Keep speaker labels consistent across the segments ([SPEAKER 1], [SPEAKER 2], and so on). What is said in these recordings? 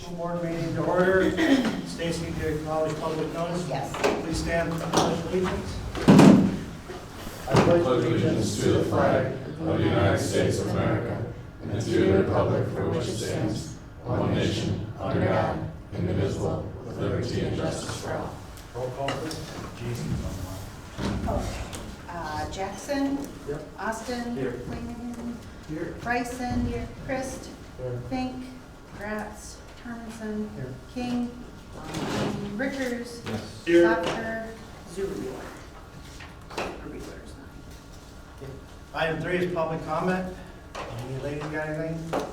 [SPEAKER 1] School board meeting to order. Stacy, do you acknowledge public notice?
[SPEAKER 2] Yes.
[SPEAKER 1] Please stand for the pledge of allegiance. I
[SPEAKER 3] pledge allegiance to the flag of the United States of America and to the republic for which it stands, one nation, under God, indivisible, with liberty and justice for all.
[SPEAKER 1] Roll call, please.
[SPEAKER 2] Okay. Jackson.
[SPEAKER 1] Yep.
[SPEAKER 2] Austin.
[SPEAKER 1] Here.
[SPEAKER 2] Queen.
[SPEAKER 1] Here.
[SPEAKER 2] Bryson. Here. Christ.
[SPEAKER 1] Here.
[SPEAKER 2] Fink. Gratz. Hermanson.
[SPEAKER 1] Here.
[SPEAKER 2] King. Rickers.
[SPEAKER 3] Yes.
[SPEAKER 1] Here.
[SPEAKER 2] Doctor. Zuber.
[SPEAKER 1] Item 3 is public comment. Any ladies got anything?
[SPEAKER 4] Hello,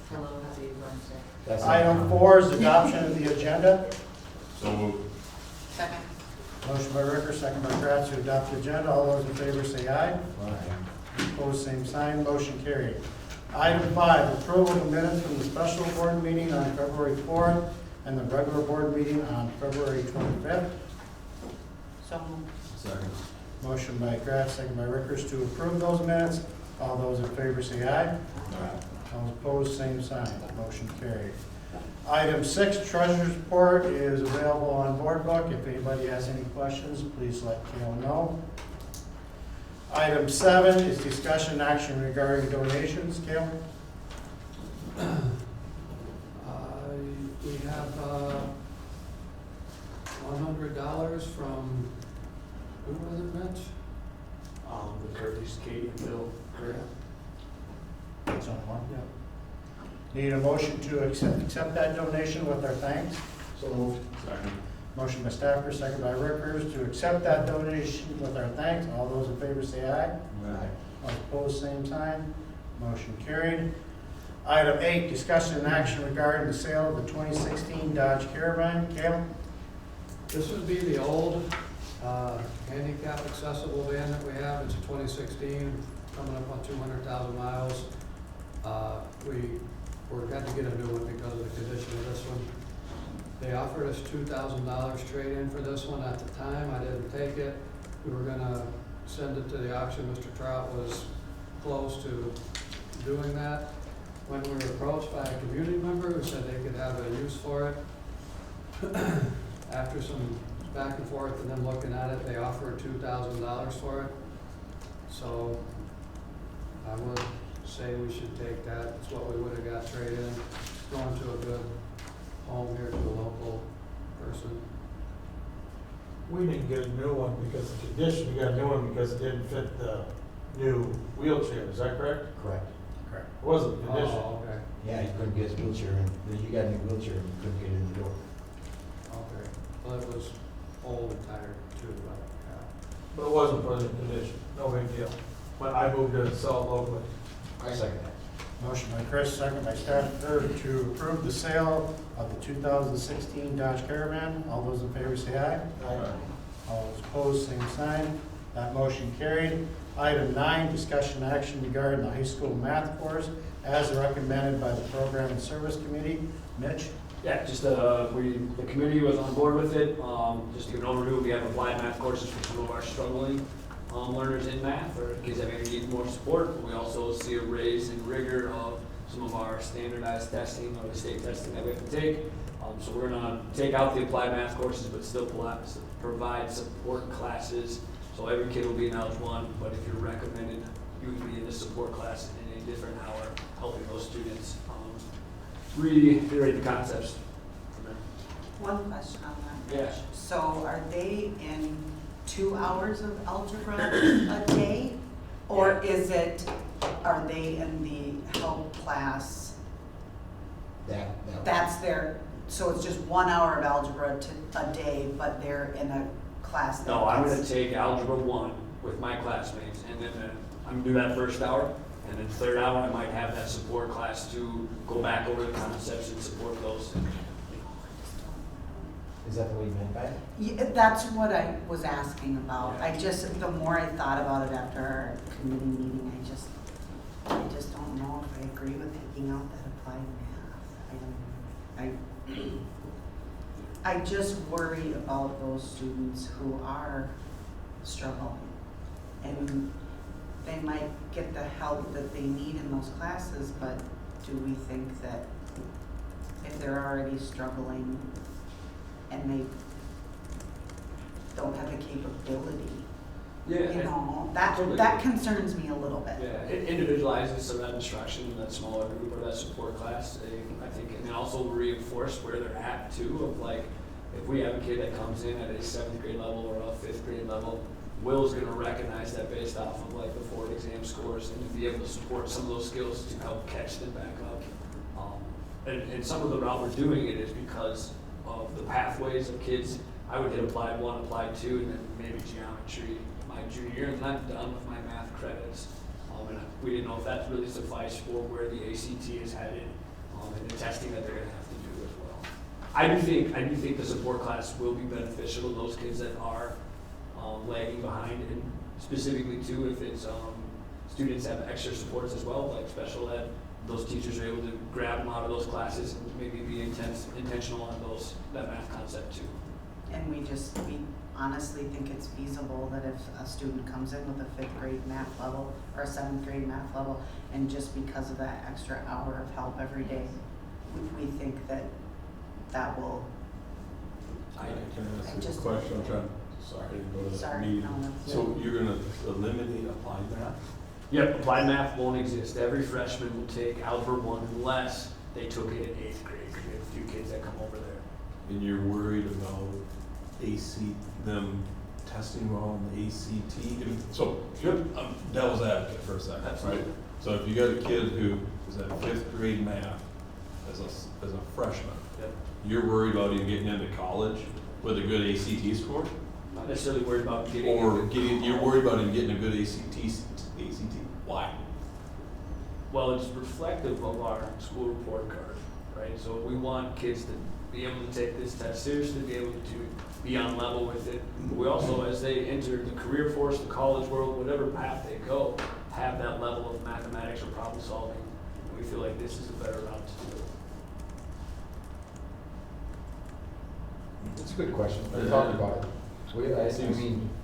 [SPEAKER 4] how are you going today?
[SPEAKER 1] Item 4 is adoption of the agenda.
[SPEAKER 3] So moved.
[SPEAKER 4] Second.
[SPEAKER 1] Motion by Ricker, second by Kratz to adopt the agenda. All those in favor say aye. Opposed, same sign. Motion carried. Item 5, approval of minutes from the special board meeting on February 4th and the regular board meeting on February 25th.
[SPEAKER 2] So moved.
[SPEAKER 3] Second.
[SPEAKER 1] Motion by Kratz, second by Rickers to approve those minutes. All those in favor say aye. All opposed, same sign. Motion carried. Item 6, treasurer's report is available on board book. If anybody has any questions, please let Kayla know. Item 7 is discussion and action regarding donations. Kayla?
[SPEAKER 5] We have $100 from, who was it, Mitch?
[SPEAKER 6] The Curtis, Kate, and Bill.
[SPEAKER 1] That's on one.
[SPEAKER 5] Yeah.
[SPEAKER 1] Need a motion to accept that donation with our thanks.
[SPEAKER 6] So moved.
[SPEAKER 3] Second.
[SPEAKER 1] Motion by Stafford, second by Rickers to accept that donation with our thanks. All those in favor say aye. All opposed, same sign. Motion carried. Item 8, discussion and action regarding the sale of the 2016 Dodge Caravan. Caleb?
[SPEAKER 5] This would be the old handicap accessible van that we have. It's a 2016, coming up on 200,000 miles. We're got to get a new one because of the condition of this one. They offered us $2,000 trade-in for this one at the time. I didn't take it. We were gonna send it to the auction. Mr. Trout was close to doing that. When we were approached by a community member who said they could have a use for it, after some back and forth and then looking at it, they offered $2,000 for it. So I would say we should take that. It's what we would have got traded in. Going to a good home here to a local person.
[SPEAKER 7] We didn't get a new one because of condition, we got a new one because it didn't fit the new wheelchair, is that correct?
[SPEAKER 8] Correct.
[SPEAKER 1] Correct.
[SPEAKER 7] It wasn't the condition.
[SPEAKER 5] Oh, okay,
[SPEAKER 8] Yeah, you couldn't get his wheelchair in, then you got a new wheelchair and you couldn't get in the door.
[SPEAKER 5] okay. Well, it was old and tired too, but,
[SPEAKER 7] But it wasn't present condition, no big deal. But I moved to sell it locally.
[SPEAKER 8] I second that.
[SPEAKER 1] Motion by Chris, second by Stafford to approve the sale of the 2016 Dodge Caravan. All those in favor say aye. All those opposed, same sign. That motion carried. Item 9, discussion and action regarding the high school math course as recommended by the Program and Service Committee. Mitch?
[SPEAKER 6] Yeah, just, the committee was on board with it. Just to give an overview, we have applied math courses for some of our struggling learners in math, or kids that maybe need more support. We also see a raise in rigor of some of our standardized testing or the state testing that we have to take. So we're gonna take out the applied math courses, but still provide support classes. So every kid will be in Algebra 1, but if you're recommended, you would be in the support class in a different hour, helping those students reiterate the concepts from there.
[SPEAKER 2] One question on that.
[SPEAKER 6] Yeah.
[SPEAKER 2] So are they in 2 hours of algebra a day? Or is it, are they in the help class? That's their, so it's just 1 hour of algebra a day, but they're in a class that
[SPEAKER 6] No, I'm gonna
[SPEAKER 2] gets-
[SPEAKER 6] take Algebra 1 with my classmates, and then I'm gonna do that first hour, and then third hour, I might have that support class to go back over the concepts and support those.
[SPEAKER 8] Is that the way you meant by it?
[SPEAKER 2] Yeah, that's what I was asking about. I just, the more I thought about it after our committee meeting, I just don't know if I agree with taking out that applied math. I just worry about those students who are struggling. And they might get the help that they need in those classes, but do we think that if they're already struggling and they don't have the capability,
[SPEAKER 6] Yeah.
[SPEAKER 2] you know, that,
[SPEAKER 6] Totally.
[SPEAKER 2] that concerns me a little bit.
[SPEAKER 6] Yeah, it individualizes some of that instruction in that smaller group or that support class, I think, and then also reinforce where they're at too, of like, if we have a kid that comes in at a 7th grade level or a 5th grade level, Will's gonna recognize that based off of like the 4 exam scores and to be able to support some of those skills to help catch them back up. And some of the route we're doing it is because of the pathways of kids. I would hit applied 1, applied 2, and then maybe geometry my junior year, and then I'm done with my math credits. And we didn't know if that really sufficed for where the ACT is headed, and the testing that they're gonna have to do as well. I do think the support class will be beneficial to those kids that are lagging behind, and specifically too, if it's students have extra supports as well, like special ed, those teachers are able to grab them out of those classes and maybe be intentional on that math concept too.
[SPEAKER 2] And we honestly think it's feasible that if a student comes in with a 5th grade math level or a 7th grade math level, and just because of that extra hour of help every day, we think that will,
[SPEAKER 3] Can I
[SPEAKER 2] I
[SPEAKER 3] ask you
[SPEAKER 2] just-
[SPEAKER 3] a question? I'm trying, sorry to go to that
[SPEAKER 2] sorry,
[SPEAKER 3] meeting.
[SPEAKER 2] no, that's-
[SPEAKER 3] So you're gonna eliminate applied math?
[SPEAKER 6] Yep, applied math won't exist. Every freshman will take Algebra 1 unless they took it in 8th grade, because we have a few kids that come over there.
[SPEAKER 3] And you're worried about them testing well on the ACT? So, I'm devil's advocate for a second, right?
[SPEAKER 6] Absolutely.
[SPEAKER 3] So if you got a kid who is at 5th grade math as a freshman,
[SPEAKER 6] Yep.
[SPEAKER 3] you're worried about him getting into college with a good ACT score?
[SPEAKER 6] Not necessarily worried about getting.
[SPEAKER 3] You're worried about him getting a good ACT? Why?
[SPEAKER 6] Well, it's reflective of our school report card, right? So we want kids to be able to take this test seriously, be able to be on level with it. But we also, as they enter the career force, the college world, whatever path they go, have that level of mathematics or problem solving. And we feel like this is a better route to do it.
[SPEAKER 8] It's a good question. We talked about it.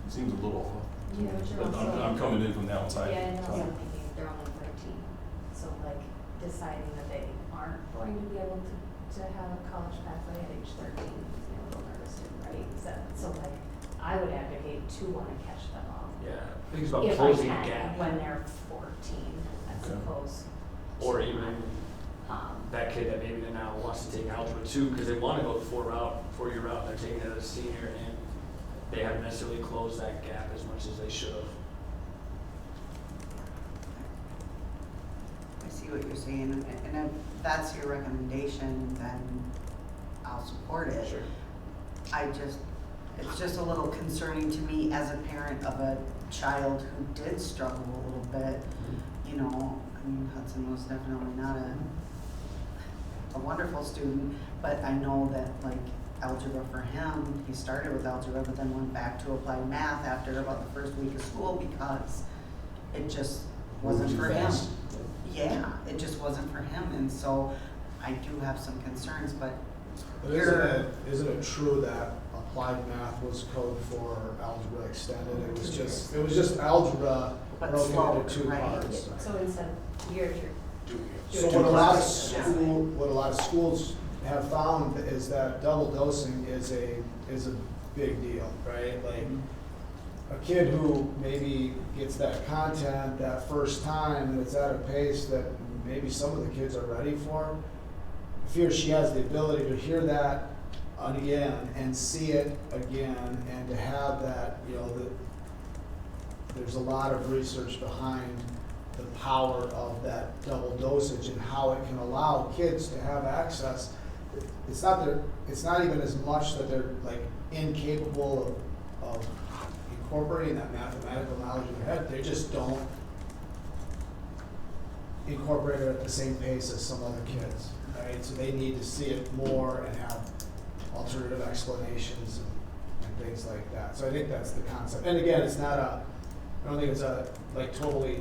[SPEAKER 3] Seems a little off.
[SPEAKER 9] Yeah, but you're
[SPEAKER 3] But
[SPEAKER 9] also.
[SPEAKER 3] I'm coming in from the outside.
[SPEAKER 9] Yeah, and
[SPEAKER 3] so-
[SPEAKER 9] also thinking they're only 13, so like deciding that they aren't going to be able to have a college pathway at age 13, is a little nervous too, right? So like, I would advocate to want to catch them up.
[SPEAKER 6] Yeah, things about
[SPEAKER 9] If I
[SPEAKER 6] closing the
[SPEAKER 9] can,
[SPEAKER 6] gap.
[SPEAKER 9] when they're 14, as
[SPEAKER 3] Okay.
[SPEAKER 9] opposed.
[SPEAKER 6] Or
[SPEAKER 9] to,
[SPEAKER 6] even
[SPEAKER 9] um,
[SPEAKER 6] that kid that maybe now wants to take Algebra 2 because they want to go the 4-year route, they're taking it as a senior, and they haven't necessarily closed that gap as much as they should have.
[SPEAKER 2] I see what you're saying, and if that's your recommendation, then I'll support it.
[SPEAKER 6] Sure.
[SPEAKER 2] It's just a little concerning to me as a parent of a child who did struggle a little bit. You know, I mean, Hudson was definitely not a wonderful student, but I know that like algebra for him, he started with algebra, but then went back to applied math after about the first week of school because it just wasn't
[SPEAKER 8] Moved too
[SPEAKER 2] for him.
[SPEAKER 8] fast.
[SPEAKER 2] Yeah, it just wasn't for him, and so I do have some concerns, but
[SPEAKER 10] But isn't it true that applied math was code for algebra extended? It was just algebra
[SPEAKER 2] But
[SPEAKER 10] broken
[SPEAKER 2] slower,
[SPEAKER 10] into two
[SPEAKER 2] right?
[SPEAKER 10] parts.
[SPEAKER 9] So instead of years,
[SPEAKER 10] So what a lot of schools have found is that double dosing is a big deal, right? Like a kid who maybe gets that content that first time and it's at a pace that maybe some of the kids are ready for, if he or she has the ability to hear that again and see it again and to have that, you know, there's a lot of research behind the power of that double dosage and how it can allow kids to have access. It's not even as much that they're like incapable of incorporating that mathematical knowledge in their head, they just don't incorporate it at the same pace as some other kids, right? So they need to see it more and have alternative explanations and things like that. So I think that's the concept. And again, I don't think it's a like totally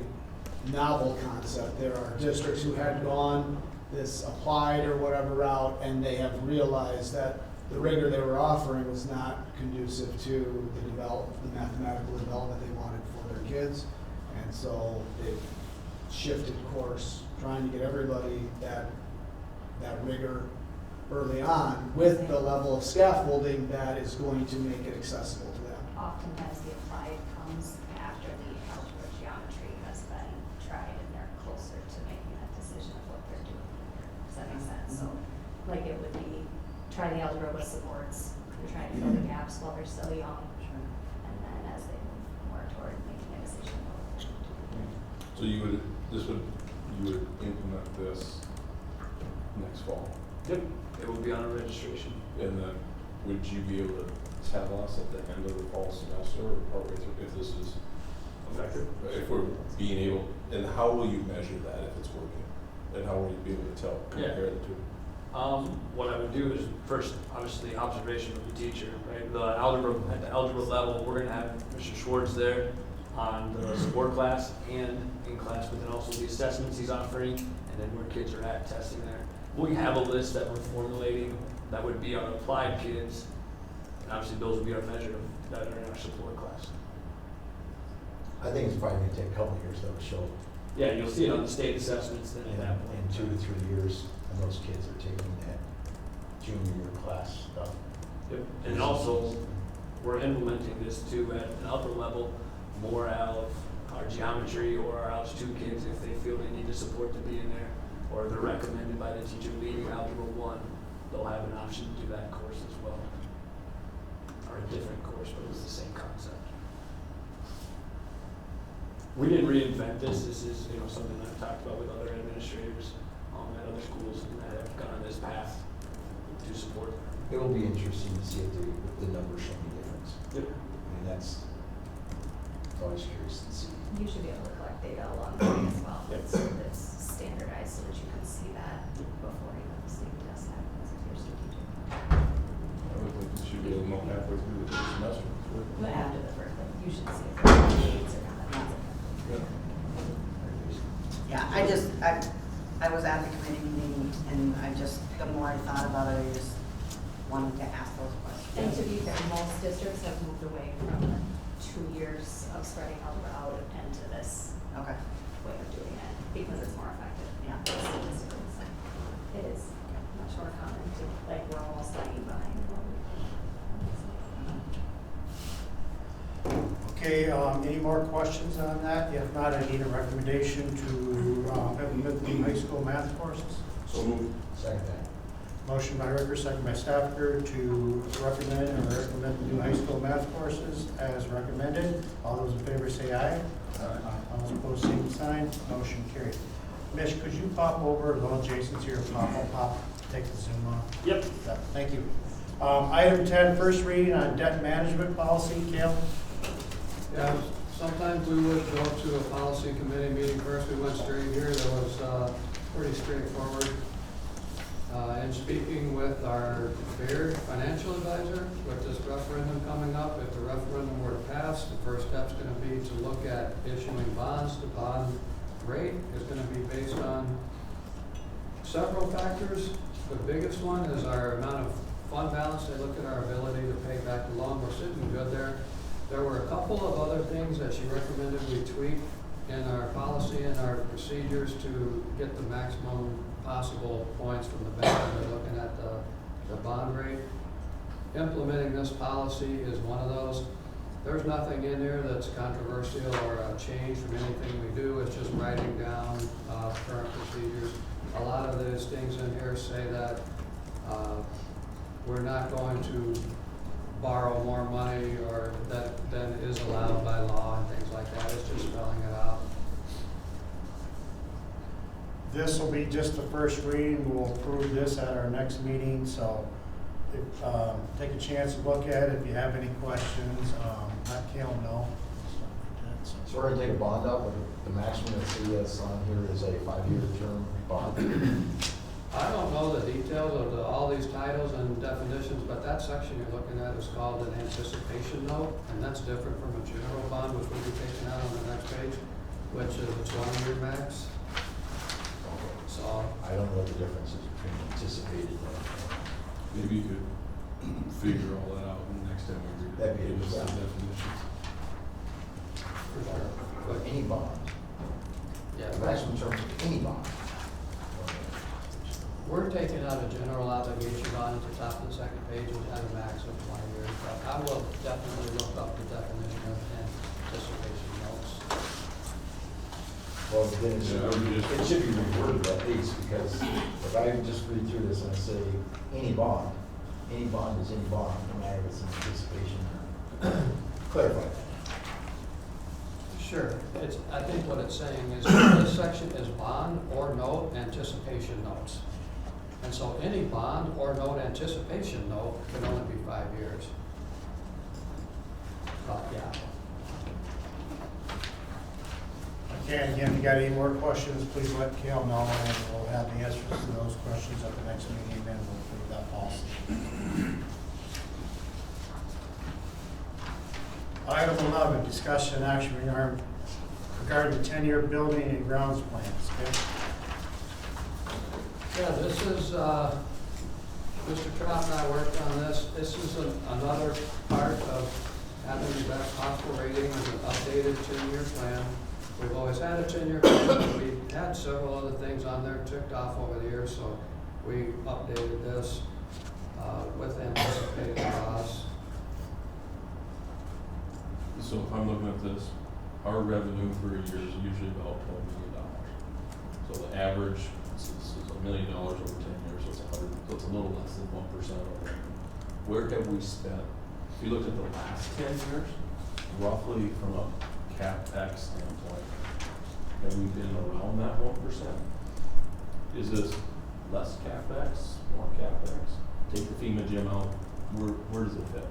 [SPEAKER 10] novel concept. There are districts who had gone this applied or whatever route, and they have realized that the rigor they were offering was not conducive to the mathematical development they wanted for their kids. And so they've shifted course, trying to get everybody that rigor early on with the level of scaffolding that is going to make it accessible to them.
[SPEAKER 9] Oftentimes the applied comes after the algebra geometry has been tried and they're closer to making that decision of what they're doing. Does that make sense? So like it would be, try the algebra with supports, you're trying to fill the gaps while they're still young. And then as they move more toward making a decision of what they're doing.
[SPEAKER 3] So you would implement this next fall?
[SPEAKER 6] Yep, it will be on a registration.
[SPEAKER 3] And then would you be able to tell us at the end of the fall semester or partway through if this is
[SPEAKER 6] Effective.
[SPEAKER 3] if we're being able, and how will you measure that if it's working? And how will you be able to tell, compare the two?
[SPEAKER 6] What I would do is first, obviously, observation of the teacher, right? At the algebra level, we're gonna have Mr. Schwartz there on the support class and in class, but then also the assessments he's offering, and then where kids are at testing there. We have a list that we're formulating that would be our applied kids, and obviously those will be our measure that are in our support class.
[SPEAKER 8] I think it's probably gonna take a couple of years though to show.
[SPEAKER 6] Yeah, you'll see it on the state assessments then at that point.
[SPEAKER 8] In 2 to 3 years, and those kids are taking that junior year class stuff.
[SPEAKER 6] Yep. And also, we're implementing this too at an upper level, more out of our geometry or our Algebra 2 kids if they feel they need the support to be in there, or they're recommended by the teacher leading Algebra 1, they'll have an option to do that course as well. Or a different course, but it's the same concept. We didn't reinvent this. This is, something I've talked about with other administrators at other schools that have gone this path to support them.
[SPEAKER 8] It will be interesting to see if the numbers show any difference.
[SPEAKER 6] Yep.
[SPEAKER 8] I mean, that's always curious to see.
[SPEAKER 9] You should be able to collect data along the way as well.
[SPEAKER 6] Yep.
[SPEAKER 9] So it's standardized so that you can see that before even the state test happens if you're strategic.
[SPEAKER 3] I would think you should be able to know halfway through the semester.
[SPEAKER 9] But after the first, like, you should see if the grades are not.
[SPEAKER 2] Yeah, I was at the committee meeting and the more I thought about it, I just wanted to ask those
[SPEAKER 9] And
[SPEAKER 2] questions.
[SPEAKER 9] to be fair, most districts have moved away from 2 years of spreading algebra out into this
[SPEAKER 2] Okay,
[SPEAKER 9] way of doing it because it's more effective.
[SPEAKER 2] Yeah.
[SPEAKER 9] Statistically, so it is much more common to, like, we're almost lagging behind.
[SPEAKER 1] Okay, any more questions on that? If not, I need a recommendation to implement the high school math courses.
[SPEAKER 3] So move.
[SPEAKER 8] Second that.
[SPEAKER 1] Motion by Ricker, second by Staffer to recommend or implement the new high school math courses as recommended. All those in favor say aye. All those opposed, same sign. Motion carried. Mitch, could you pop over, as well Jason's here, pop, take the Zoom off?
[SPEAKER 6] Yep.
[SPEAKER 1] Thank you. Item 10, first reading on debt management policy. Cale?
[SPEAKER 5] Yeah, sometimes we would go to a policy committee meeting first. We went straight here. That was pretty straightforward. In speaking with our Baird financial advisor, with this referendum coming up, if the referendum were to pass, the first step's going to be to look at issuing bonds. The bond rate is going to be based on several factors. The biggest one is our amount of fund balance. They look at our ability to pay back the loan. We're sitting good there. There were a couple of other things that she recommended we tweak in our policy and our procedures to get the maximum possible points from the bank. They're looking at the bond rate. Implementing this policy is one of those. There's nothing in there that's controversial or a change from anything we do. It's just writing down current procedures. A lot of those things in here say that we're not going to borrow more money or than is allowed by law and things like that. It's just spelling it out.
[SPEAKER 1] This will be just the first reading. We'll approve this at our next meeting, so take a chance to look at it. If you have any questions, let Cale know.
[SPEAKER 8] So we're gonna take a bond out, but the maximum that's on here is a 5-year term bond.
[SPEAKER 5] I don't know the details of all these titles and definitions, but that section you're looking at is called an anticipation note, and that's different from a general bond, which will be taken out on the next page, which is its 1-year max. So
[SPEAKER 8] I don't know what the difference is between anticipated and.
[SPEAKER 3] Maybe you could figure all that out next time we read it.
[SPEAKER 8] That'd be
[SPEAKER 3] Give us the
[SPEAKER 8] interesting.
[SPEAKER 3] definitions.
[SPEAKER 5] for sure.
[SPEAKER 8] But any bond,
[SPEAKER 5] Yeah,
[SPEAKER 8] the maximum terms of any bond.
[SPEAKER 5] We're taking out a general obligation bond at the top of the second page, which has a max of 20 years, but I will definitely look up the definition of anticipation notes.
[SPEAKER 8] Well, then it
[SPEAKER 3] Yeah, I would just-
[SPEAKER 8] should be reworded at least, because if I just read through this and I say, any bond is any bond, no matter if it's anticipation. Clarify that.
[SPEAKER 5] Sure, I think what it's saying is this section is bond or note anticipation notes. And so any bond or note anticipation note can only be 5 years. But yeah,
[SPEAKER 1] Okay, again, if you got any more questions, please let Kale know, and we'll have the answers to those questions at the next meeting, and we'll approve that policy. Item 11, discussion and action regarding the 10-year building and grounds plans. Okay?
[SPEAKER 5] yeah, this is, Mr. Trout and I worked on this. This is another part of having the best possible rating with an updated 10-year plan. We've always had a 10-year plan, but we had several other things on there ticked off over the years, so we updated this with anticipated costs.
[SPEAKER 3] So if I'm looking at this, our revenue for a year is usually about $12 million. So the average is $1 million over 10 years, so it's 100, so it's a little less than 1% of our revenue. Where have we spent, if you look at the last 10 years, roughly from a CapEx standpoint, have we been around that 1%? Is this less CapEx, more CapEx? Take the FEMA gym out, where does it fit?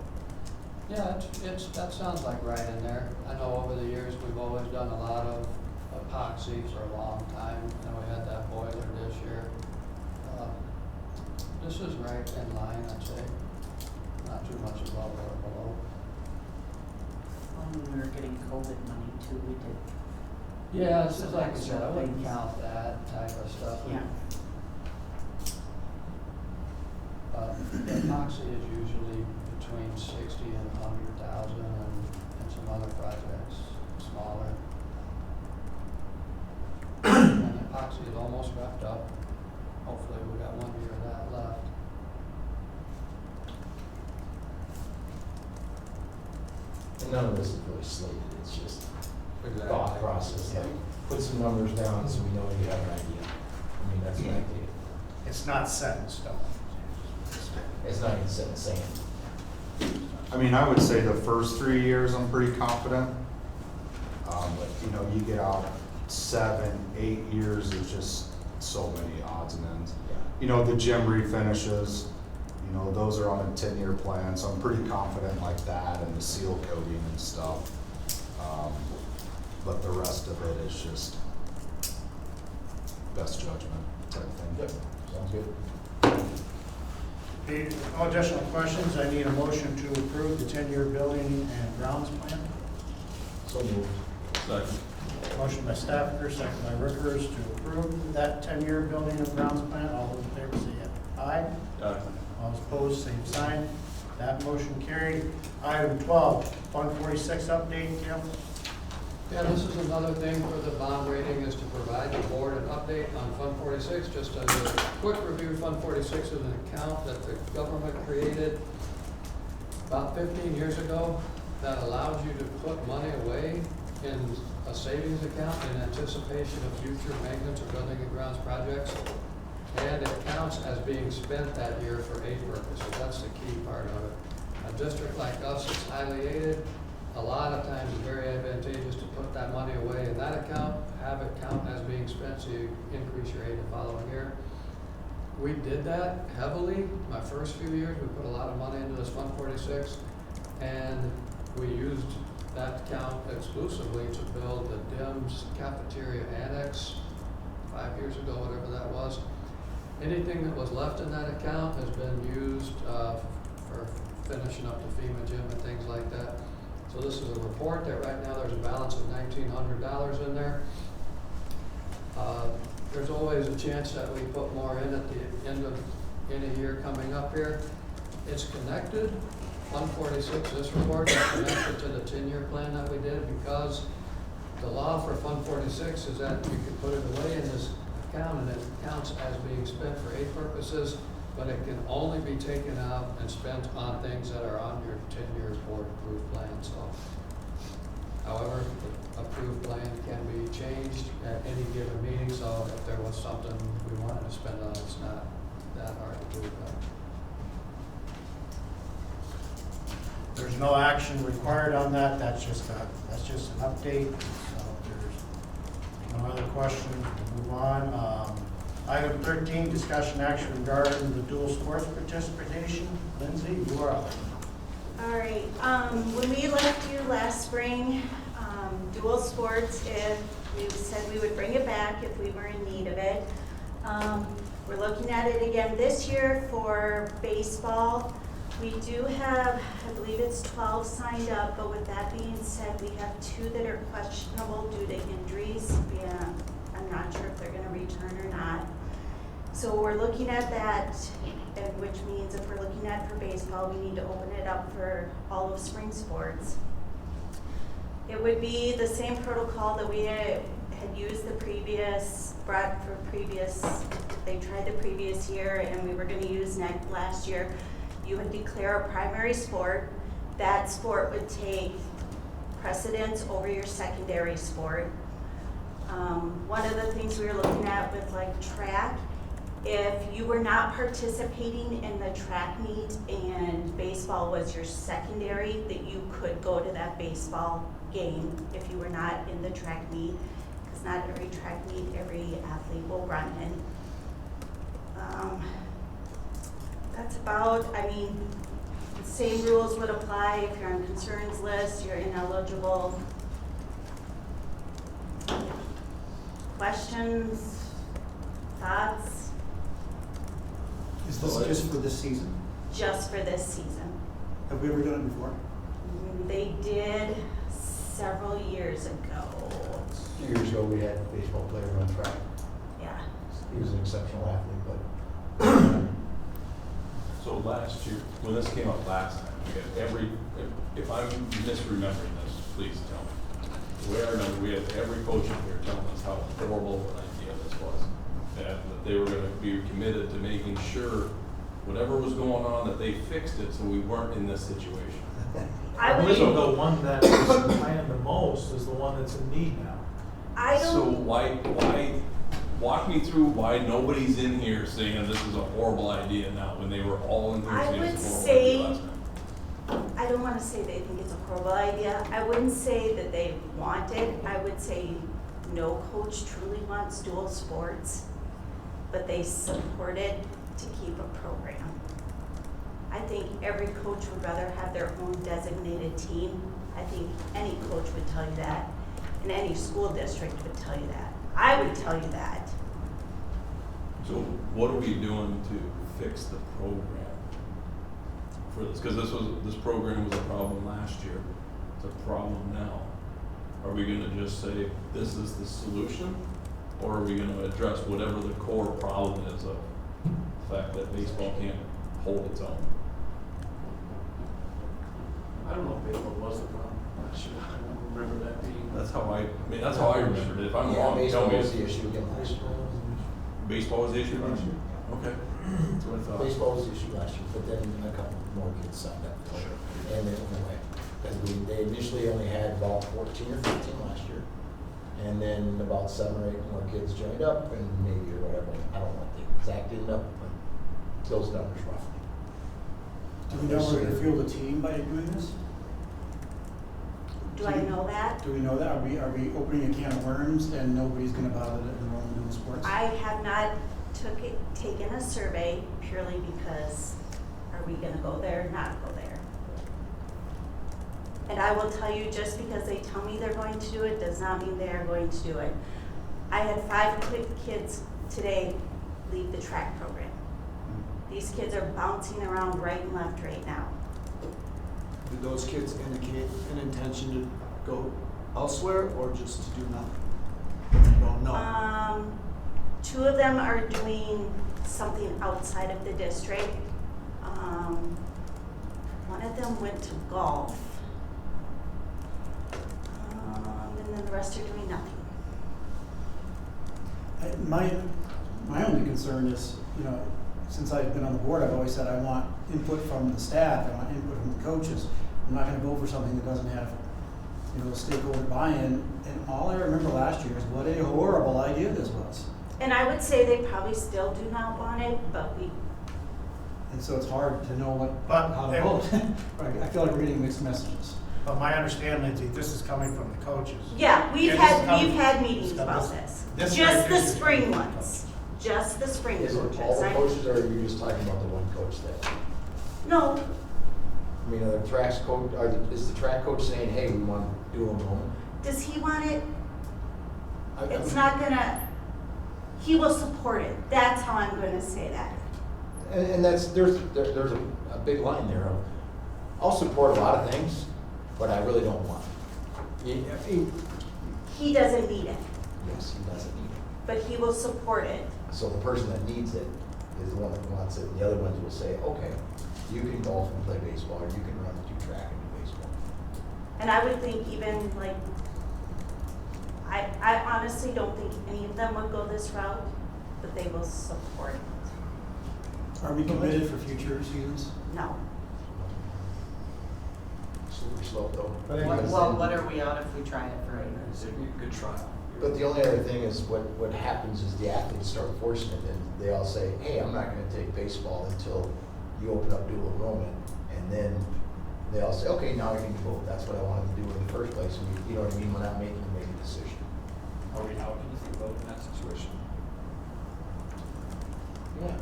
[SPEAKER 5] Yeah, that sounds like right in there. I know over the years, we've always done a lot of epoxy for a long time, and we had that boiler this year. This is right in line, I'd say. Not too much above or below.
[SPEAKER 2] When we were getting COVID money too, we did.
[SPEAKER 5] Yeah, it's just like I
[SPEAKER 2] Some
[SPEAKER 5] said, I wouldn't
[SPEAKER 2] things.
[SPEAKER 5] count that type of stuff.
[SPEAKER 2] Yeah.
[SPEAKER 5] The epoxy is usually between 60 and 100,000, and some other projects smaller. And epoxy is almost wrapped up. Hopefully, we got 1 year of that left.
[SPEAKER 8] And none of this is really slated, it's just thought process, like, put some numbers down so we know you have an idea. I mean, that's what I did.
[SPEAKER 1] It's not set in stone.
[SPEAKER 8] It's not even set in sand.
[SPEAKER 11] I mean, I would say the first 3 years, I'm pretty confident. But, you know, you get out 7, 8 years, there's just so many odds and ends. You know, the gym refinishes, you know, those are on a 10-year plan, so I'm pretty confident like that, and the seal coating and stuff. But the rest of it is just best judgment type thing.
[SPEAKER 8] Yep, sounds good.
[SPEAKER 1] Okay, no additional questions, I need a motion to approve the 10-year building and grounds plan.
[SPEAKER 8] So moved.
[SPEAKER 3] Second.
[SPEAKER 1] Motion by Staffer, second by Rickers to approve that 10-year building and grounds plan. All those in favor say aye. All opposed, same sign. That motion carried. Item 12, Fund 46 update, Kim.
[SPEAKER 5] Yeah, this is another thing for the bond rating, is to provide the board an update on Fund 46. Just as a quick review, Fund 46 is an account that the government created about 15 years ago that allows you to put money away in a savings account in anticipation of future maintenance or building and grounds projects. And it counts as being spent that year for aid purposes. That's the key part of it. A district like us is highly aided. A lot of times it's very advantageous to put that money away in that account, have it count as being spent, so you increase your aid the following year. We did that heavily. My first few years, we put a lot of money into this Fund 46, and we used that account exclusively to build the DIMS cafeteria annex 5 years ago, whatever that was. Anything that was left in that account has been used for finishing up the FEMA gym and things like that. So this is a report that right now there's a balance of $1,900 in there. There's always a chance that we put more in at the end of any year coming up here. It's connected. Fund 46, this report is connected to the 10-year plan that we did, because the law for Fund 46 is that you can put it away in this account and it counts as being spent for aid purposes, but it can only be taken out and spent on things that are on your 10-year board approved plan, so. However, the approved plan can be changed at any given meeting, so if there was something we wanted to spend on, it's not that hard to do that.
[SPEAKER 1] There's no action required on that, that's just an update. So if there's no other questions, we'll move on. Item 13, discussion action regarding the dual sports participation. Lindsay, you are up.
[SPEAKER 12] All right, when we left you last spring, dual sports, we said we would bring it back if we were in need of it. We're looking at it again this year for baseball. We do have, I believe it's 12 signed up, but with that being said, we have 2 that are questionable due to injuries. I'm not sure if they're gonna return or not. So we're looking at that, and which means if we're looking at for baseball, we need to open it up for all of spring sports. It would be the same protocol that we had used the previous, they tried the previous year and we were gonna use last year. You would declare a primary sport. That sport would take precedence over your secondary sport. One of the things we were looking at with like track, if you were not participating in the track meet and baseball was your secondary, that you could go to that baseball game if you were not in the track meet, because not every track meet, every athlete will run in. That's about, I mean, the same rules would apply if you're on concerns list, you're ineligible. Questions, thoughts?
[SPEAKER 13] Is this just for this season?
[SPEAKER 12] Just for this season.
[SPEAKER 13] Have we ever done it before?
[SPEAKER 12] They did several years ago.
[SPEAKER 8] 2 years ago, we had a baseball player run track.
[SPEAKER 12] Yeah.
[SPEAKER 8] He was an exceptional athlete, but
[SPEAKER 3] So last year, when this came up last time, we had if I'm misremembering this, please tell me. The way I remember, we had every coach in here telling us how horrible an idea this was. That they were gonna be committed to making sure whatever was going on, that they fixed it so we weren't in this situation.
[SPEAKER 12] I
[SPEAKER 7] believe
[SPEAKER 12] would,
[SPEAKER 7] the one that is planned the most is the one that's in need now.
[SPEAKER 12] I
[SPEAKER 3] So
[SPEAKER 12] don't,
[SPEAKER 3] why, walk me through why nobody's in here saying this is a horrible idea now, when they were all
[SPEAKER 12] I
[SPEAKER 3] enthusiastic
[SPEAKER 12] would
[SPEAKER 3] for it
[SPEAKER 12] say,
[SPEAKER 3] last time?
[SPEAKER 12] I don't wanna say they think it's a horrible idea. I wouldn't say that they want it. I would say no coach truly wants dual sports, but they support it to keep a program. I think every coach would rather have their own designated team. I think any coach would tell you that, and any school district would tell you that. I would tell you that.
[SPEAKER 3] So what are we doing to fix the program for this? Because this program was a problem last year. It's a problem now. Are we gonna just say, this is the solution? Or are we gonna address whatever the core problem is of the fact that baseball can't hold its own?
[SPEAKER 6] I don't know if baseball was the problem last year. I don't remember that being.
[SPEAKER 3] That's how I remembered it. If I'm
[SPEAKER 8] yeah,
[SPEAKER 3] wrong, tell
[SPEAKER 8] baseball
[SPEAKER 3] me.
[SPEAKER 8] was the issue again last year.
[SPEAKER 3] Baseball was the issue last year? Okay. That's what I thought.
[SPEAKER 8] Baseball was the issue last year, but then a couple more kids signed up for it, and then it went away. Because they initially only had about 14 or 15 last year, and then about 7 or 8 more kids joined up, and maybe or whatever. I don't know what the exact number, but those numbers roughly.
[SPEAKER 13] Do we know we're gonna field a team by doing this?
[SPEAKER 12] Do I know that?
[SPEAKER 13] Do we know that? Are we opening a can of worms and nobody's gonna bother to enroll in dual sports?
[SPEAKER 12] I have not taken a survey purely because are we gonna go there, not go there? And I will tell you, just because they tell me they're going to do it, does not mean they are going to do it. I had 5 kids today leave the track program. These kids are bouncing around right and left right now.
[SPEAKER 10] Did those kids indicate an intention to go elsewhere or just to do nothing? I don't know.
[SPEAKER 12] 2 of them are doing something outside of the district. One of them went to golf. And then the rest are doing nothing.
[SPEAKER 13] My only concern is, you know, since I've been on the board, I've always said I want input from the staff, I want input from the coaches. I'm not gonna go for something that doesn't have, you know, stakeholder buy-in. And all I remember last year is what a horrible idea this was.
[SPEAKER 12] And I would say they probably still do not want it, but we,
[SPEAKER 13] And so it's hard to know
[SPEAKER 1] But
[SPEAKER 13] how to
[SPEAKER 1] it-
[SPEAKER 13] vote. I feel like we're getting mixed messages.
[SPEAKER 1] But my understanding is that this is coming from the coaches.
[SPEAKER 12] yeah, we've
[SPEAKER 1] Yeah, this is
[SPEAKER 12] had
[SPEAKER 1] coming-
[SPEAKER 12] meetings
[SPEAKER 1] this-
[SPEAKER 12] about this.
[SPEAKER 1] this
[SPEAKER 12] Just
[SPEAKER 1] right
[SPEAKER 12] the
[SPEAKER 1] here is
[SPEAKER 12] spring
[SPEAKER 1] coming from the
[SPEAKER 12] ones, just the spring
[SPEAKER 8] Is it all
[SPEAKER 12] coaches.
[SPEAKER 8] the coaches, or are you just talking about the one coach there?
[SPEAKER 12] No,
[SPEAKER 8] I mean, are the tracks coach, is the track coach saying, hey, we want dual enrollment?
[SPEAKER 12] does he want it?
[SPEAKER 8] I
[SPEAKER 12] It's
[SPEAKER 8] mean-
[SPEAKER 12] not gonna, he will support it. That's how I'm gonna say that.
[SPEAKER 8] And there's a big line there of, I'll support a lot of things, but I really don't want it.
[SPEAKER 12] He doesn't need it,
[SPEAKER 8] Yes, he doesn't need it.
[SPEAKER 12] but he will support it.
[SPEAKER 8] So the person that needs it is the one that wants it, and the other ones will say, okay, you can golf and play baseball, or you can run and do track and do baseball.
[SPEAKER 12] And I would think even like, I honestly don't think any of them would go this route, but they will support it.
[SPEAKER 13] Are we committed for future seasons?
[SPEAKER 12] No.
[SPEAKER 8] Slippery slope though.
[SPEAKER 10] But
[SPEAKER 8] Because
[SPEAKER 2] Well,
[SPEAKER 8] then-
[SPEAKER 2] what are we out if we try it for a year?
[SPEAKER 6] It's a good trial.
[SPEAKER 8] But the only other thing is what happens is the athletes start forcing it, and they all say, hey, I'm not gonna take baseball until you open up dual enrollment. And then they all say, okay, now I can vote, that's what I wanted to do in the first place, and you know what I mean, we're not making them make a decision.
[SPEAKER 6] How can you vote in that situation?
[SPEAKER 8] Yeah,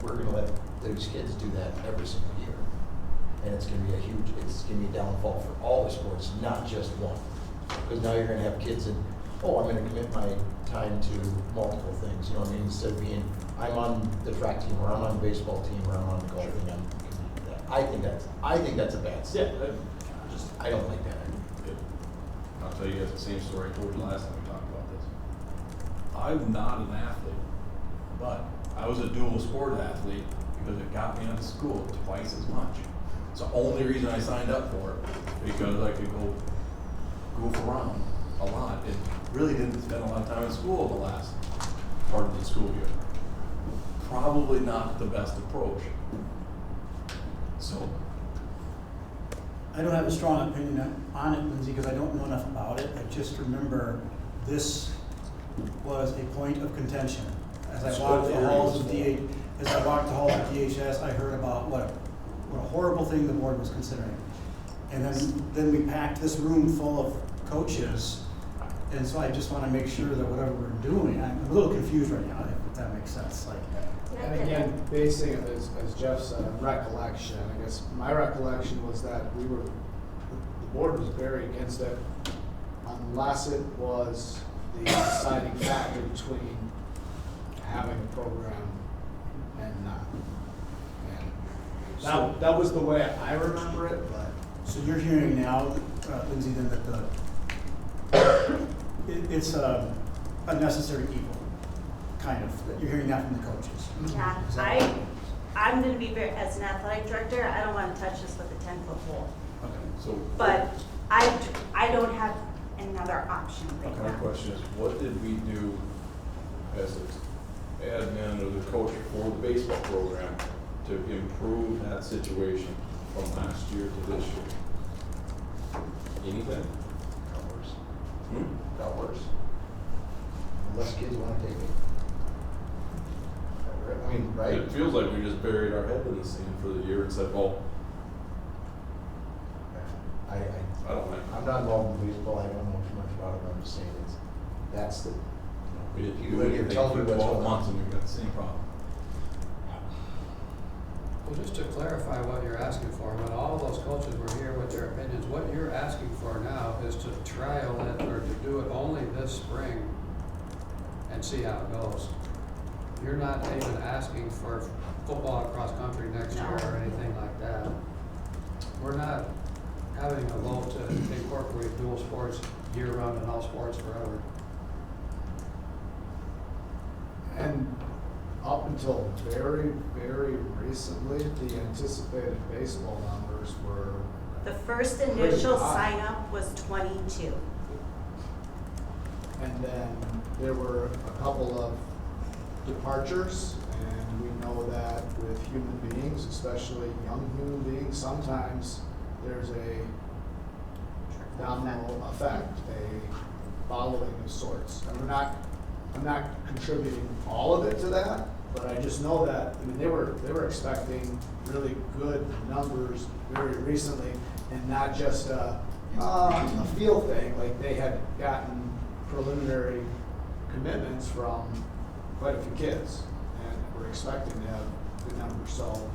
[SPEAKER 8] we're gonna let those kids do that every single year. And it's gonna be it's gonna be a downfall for all the sports, not just one. Because now you're gonna have kids and, oh, I'm gonna commit my time to multiple things, you know what I mean? Instead of being, I'm on the track team, or I'm on the baseball team, or I'm on the golf team, I'm committed to that. I think that's a bad step. I don't like that.
[SPEAKER 3] I'll tell you guys the same story I told you last time we talked about this. I'm not an athlete, but I was a dual sport athlete because it got me into school twice as much. It's the only reason I signed up for it, because I could go goof around a lot and really didn't spend a lot of time in school the last part of the school year. Probably not the best approach. So,
[SPEAKER 13] I don't have a strong opinion on it, Lindsay, because I don't know enough about it. I just remember this was a point of contention. As I walked the halls of DHS, I heard about what a horrible thing the board was considering. And then we packed this room full of coaches, and so I just want to make sure that whatever we're doing, I'm a little confused right now, if that makes sense. Like,
[SPEAKER 10] And again, basing it, as Jeff said, on recollection, I guess my recollection was that the board was very against it unless it was the deciding factor between having a program and not. And that was the way I remember it, but.
[SPEAKER 13] so you're hearing now, Lindsay, then that it's a necessary evil, kind of. You're hearing that from the coaches.
[SPEAKER 12] Yeah,
[SPEAKER 13] Is that-
[SPEAKER 12] I'm gonna be very, as an athletic director, I don't wanna touch this with a 10-foot pole.
[SPEAKER 13] Okay.
[SPEAKER 3] so.
[SPEAKER 12] But I don't have another option right
[SPEAKER 3] My
[SPEAKER 12] now.
[SPEAKER 3] question is, what did we do as an admin or the coach for the baseball program to improve that situation from last year to this year? Anything?
[SPEAKER 8] Got worse.
[SPEAKER 3] Hmm?
[SPEAKER 8] Got worse. Unless kids want to take it. I mean, right?
[SPEAKER 3] It feels like we just buried our head in the sand for the year and said, well, I don't like.
[SPEAKER 8] I'm not involved in baseball, I don't know too much about it, I'm just saying that's the,
[SPEAKER 3] We didn't
[SPEAKER 8] You
[SPEAKER 3] do
[SPEAKER 8] really
[SPEAKER 3] anything
[SPEAKER 8] tell me
[SPEAKER 3] for
[SPEAKER 8] what's
[SPEAKER 3] 12
[SPEAKER 8] going on.
[SPEAKER 3] months and we've got the same problem.
[SPEAKER 5] Well, just to clarify what you're asking for, when all of those coaches were here with their opinions, what you're asking for now is to trial it or to do it only this spring and see how it goes. You're not even asking for football across country next year or anything like that. We're not having a vote to incorporate dual sports year-round in all sports forever.
[SPEAKER 10] And up until very, very recently, the anticipated baseball numbers were,
[SPEAKER 12] The first initial
[SPEAKER 10] Pretty high.
[SPEAKER 12] sign up was 22.
[SPEAKER 10] and then there were a couple of departures, and we know that with human beings, especially young human beings, sometimes there's a domino effect, a following of sorts. And I'm not contributing all of it to that, but I just know that, I mean, they were expecting really good numbers very recently, and not just a field thing, like they had gotten preliminary commitments from quite a few kids, and we're expecting to have good numbers, so,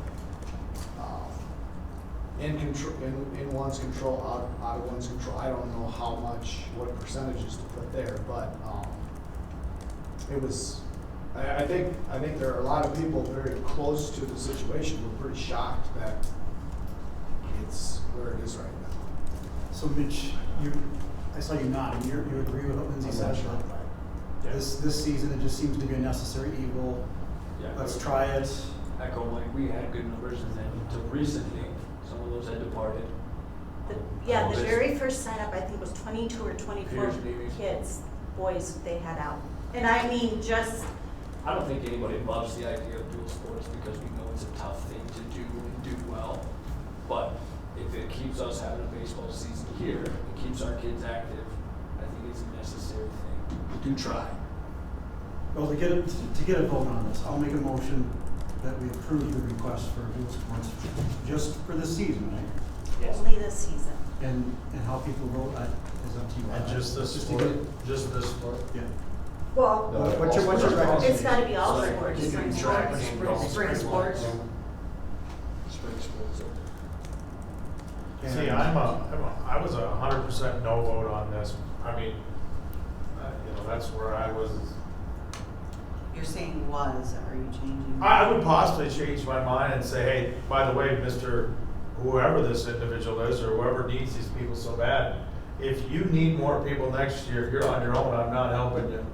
[SPEAKER 10] in one's control, out of one's control, I don't know how much, what percentages to put there, but, it was, I think there are a lot of people very close to the situation who are pretty shocked that it's where it is right now.
[SPEAKER 13] So Mitch, I saw you nodding, you agree with what Lindsay said? This season, it just seems to be a necessary evil.
[SPEAKER 6] Yeah,
[SPEAKER 13] Let's try it.
[SPEAKER 6] Echo, like, we had good numbers, and then until recently, some of those had departed.
[SPEAKER 12] Yeah, the
[SPEAKER 6] This-
[SPEAKER 12] very first sign up, I think, was 22 or 24
[SPEAKER 6] Here's maybe-
[SPEAKER 12] kids, boys they had out. And I mean, just,
[SPEAKER 6] I don't think anybody loves the idea of dual sports because we know it's a tough thing to do and do well. But if it keeps us having a baseball season here, it keeps our kids active, I think it's a necessary thing. We do try.
[SPEAKER 13] Well, to get a vote on this, I'll make a motion that we approve the request for dual sports just for this season, right?
[SPEAKER 12] only this season.
[SPEAKER 13] And how people vote is up to you.
[SPEAKER 7] And just this
[SPEAKER 13] to
[SPEAKER 7] sport,
[SPEAKER 13] get it-
[SPEAKER 7] just this sport?
[SPEAKER 13] Yeah.
[SPEAKER 12] Well,
[SPEAKER 13] What's your recommendation?
[SPEAKER 12] it's gotta be all
[SPEAKER 6] So, like,
[SPEAKER 12] sports.
[SPEAKER 6] keeping
[SPEAKER 12] Spring
[SPEAKER 6] track
[SPEAKER 12] sports,
[SPEAKER 6] and
[SPEAKER 12] spring
[SPEAKER 6] golf,
[SPEAKER 12] spring sports.
[SPEAKER 6] Spring sports.
[SPEAKER 7] See, I was 100% no vote on this. I mean, that's where I was.
[SPEAKER 2] You're saying was, are you changing?
[SPEAKER 7] I would possibly change my mind and say, hey, by the way, Mr. whoever this individual is, or whoever needs these people so bad, if you need more people next year, you're on your own, I'm not helping you.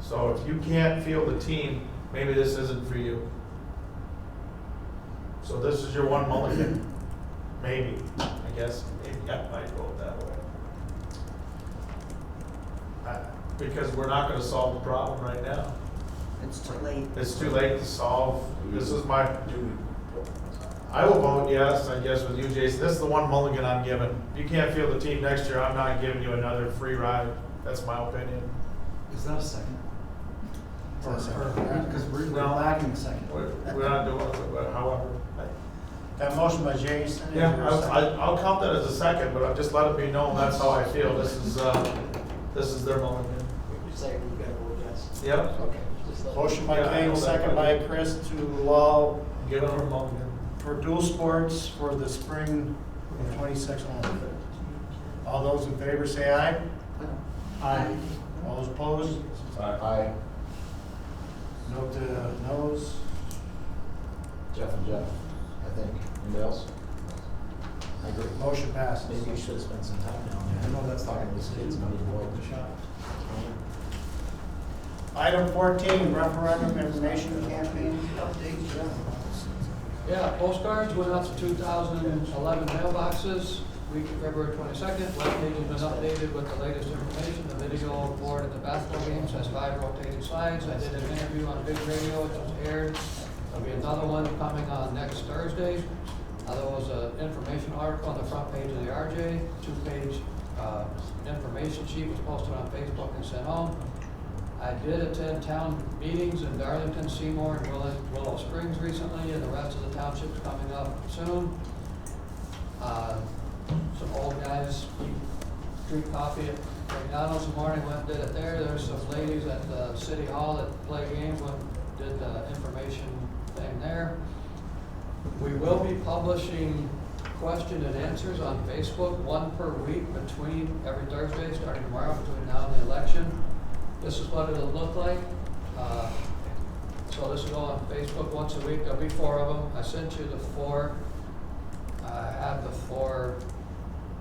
[SPEAKER 7] So if you can't field a team, maybe this isn't for you. So this is your one mulligan, maybe, I guess, maybe I might go that way. Because we're not gonna solve the problem right now.
[SPEAKER 2] It's too late.
[SPEAKER 7] It's too late to solve, this is my, I will vote yes, I guess with you, Jason, this is the one mulligan I'm giving. If you can't field the team next year, I'm not giving you another free ride, that's my opinion.
[SPEAKER 13] Is that a second?
[SPEAKER 1] Or-
[SPEAKER 13] Because we're
[SPEAKER 7] No.
[SPEAKER 13] lacking a second.
[SPEAKER 7] We're not doing it, but however.
[SPEAKER 1] Got a motion by Jason. Is
[SPEAKER 7] Yeah,
[SPEAKER 1] there a second?
[SPEAKER 7] I'll count that as a second, but I'm just letting me know that's how I feel, this is their mulligan.
[SPEAKER 8] Say we gotta vote yes.
[SPEAKER 7] Yep,
[SPEAKER 8] Okay. Just let-
[SPEAKER 1] Motion by
[SPEAKER 7] Yeah, I know
[SPEAKER 1] King,
[SPEAKER 7] that.
[SPEAKER 1] second by Chris to allow
[SPEAKER 7] give them a mulligan.
[SPEAKER 1] for dual sports for the spring of 26 only. All those in favor say aye.
[SPEAKER 13] Aye.
[SPEAKER 1] All those opposed?
[SPEAKER 8] Aye.
[SPEAKER 1] No to noes.
[SPEAKER 8] Jeff and Jeff, I think. Anybody else? I agree.
[SPEAKER 1] Motion passes.
[SPEAKER 8] Maybe you should have spent some time down there.
[SPEAKER 13] I know that's
[SPEAKER 8] talking to these kids about avoid
[SPEAKER 13] The shot.
[SPEAKER 1] Item 14, referendum information campaign update.
[SPEAKER 5] Yeah, postcards went out to 2011 mailboxes, week of February 22nd. Webpage has been updated with the latest information. The video board at the basketball games has 5 rotating slides. I did an interview on Big Radio, which was aired. There'll be another one coming on next Thursday. There was an information article on the front page of the RJ, 2-page information sheet was posted on Facebook and sent home. I did attend town meetings in Darlington, Seymour, and Willow Springs recently, and the rest of the townships coming up soon. Some old guys drink coffee at McDonald's in the morning, went and did it there. There's some ladies at the city hall that play games, went and did the information thing there. We will be publishing question and answers on Facebook, 1 per week between every Thursday, starting tomorrow, between now and the election. This is what it'll look like. So this will go on Facebook once a week. There'll be 4 of them. I sent you the 4. I have the 4.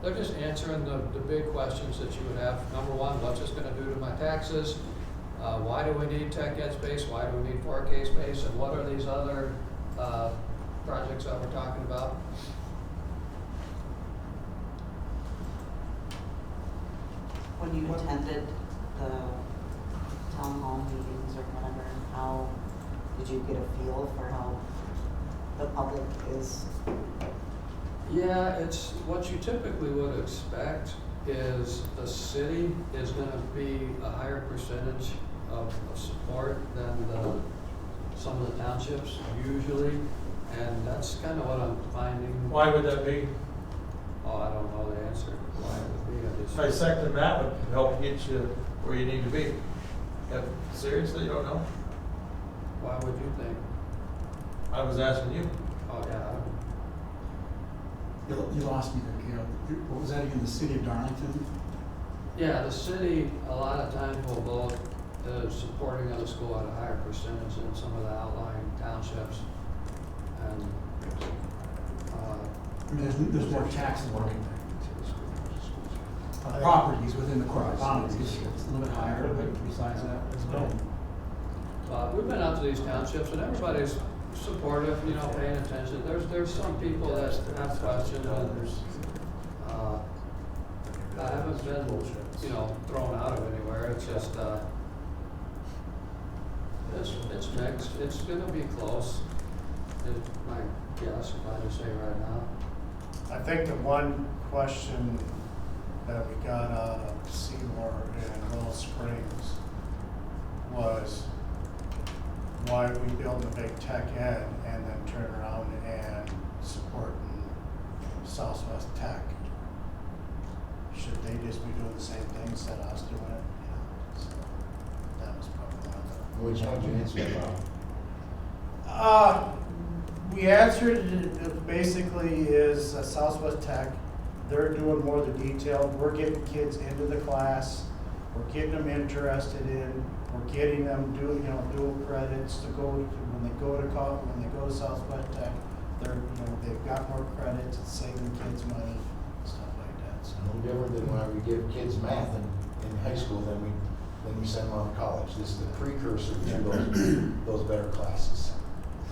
[SPEAKER 5] They're just answering the big questions that you would have. Number 1, what's this going to do to my taxes? Why do we need tech ed space? Why do we need 4K space? And what are these other projects that we're talking about?
[SPEAKER 2] When you attended the town hall meetings or whatever, how Did you get a feel for how the public is?
[SPEAKER 5] Yeah, it's, what you typically would expect is the city is gonna be a higher percentage of support than some of the townships usually, and that's kind of what I'm finding.
[SPEAKER 7] Why would that be?
[SPEAKER 5] Oh, I don't know the answer, why it would be, I just.
[SPEAKER 7] Dissecting that would help get you where you need to be. Seriously, you don't know?
[SPEAKER 5] Why would you think?
[SPEAKER 7] I was asking you.
[SPEAKER 5] Oh, yeah,
[SPEAKER 13] You lost me there, Gail. What was that again, the city of Darlington?
[SPEAKER 5] yeah, the city, a lot of times will vote supporting of the school at a higher percentage than some of the outlying townships. And,
[SPEAKER 13] I mean, there's more taxable properties within the corporate boundaries. It's a little bit higher, but besides that, it's no.
[SPEAKER 5] we've been out to these townships and everybody's supportive, you know, paying attention. There's some people that have questions and there's, I haven't been, you know, thrown out of anywhere. It's just, it's mixed. It's gonna be close, is my guess, if I just say right now.
[SPEAKER 1] I think the one question that we got out of Seymour and Willow Springs was why are we building a big tech ed and then turn around and supporting Southwest Tech? Should they just be doing the same thing instead of us doing it? You know, so that was probably one of the.
[SPEAKER 8] How'd you answer that, Bob?
[SPEAKER 1] We answered it basically is Southwest Tech. They're doing more of the detail. We're getting kids into the class. We're getting them interested in. We're getting them dual credits to go to, when they go to Southwest Tech. They've got more credits. It's saving kids money, stuff like that. So.
[SPEAKER 8] No different than when we give kids math in high school, then we send them on to college. This is the precursor to those better classes.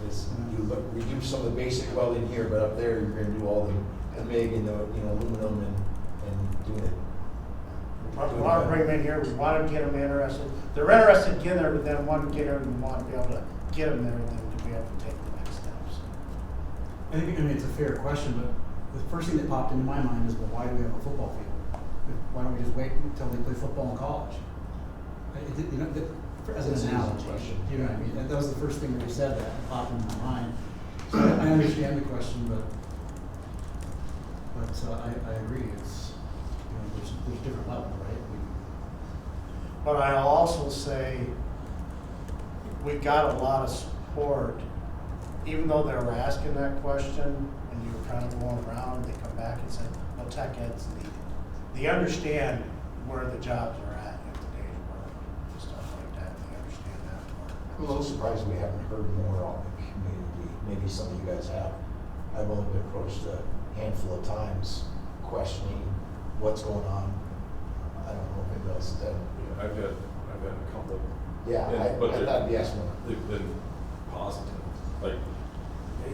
[SPEAKER 8] We do some of the basic welding here, but up there you're going to do all the MIG and the aluminum and doing it.
[SPEAKER 1] We want to bring them in here. We want to get them interested. They're interested in getting there, but then want to get them and want to be able to get them there, and then to be able to take the next steps.
[SPEAKER 13] I mean, it's a fair question, but the first thing that popped into my mind is, well, why do we have a football field? Why don't we just wait until they play football in college? As an analogy, you know what I mean? That was the first thing that we said that popped into my mind. So I understand the question, but I agree. It's, there's different levels, right?
[SPEAKER 1] But I'll also say we got a lot of support, even though they were asking that question and you were kind of going around, they come back and say, well, tech ed's needed. They understand where the jobs are at in today's world, and stuff like that. They understand that more.
[SPEAKER 8] I'm a little surprised we haven't heard more on the community. Maybe some of you guys have. I've only been approached a handful of times questioning what's going on. I don't know if anybody else has done.
[SPEAKER 3] Yeah, I've had a couple.
[SPEAKER 8] Yeah, I thought it'd be excellent.
[SPEAKER 3] They've been positive. Like, hey,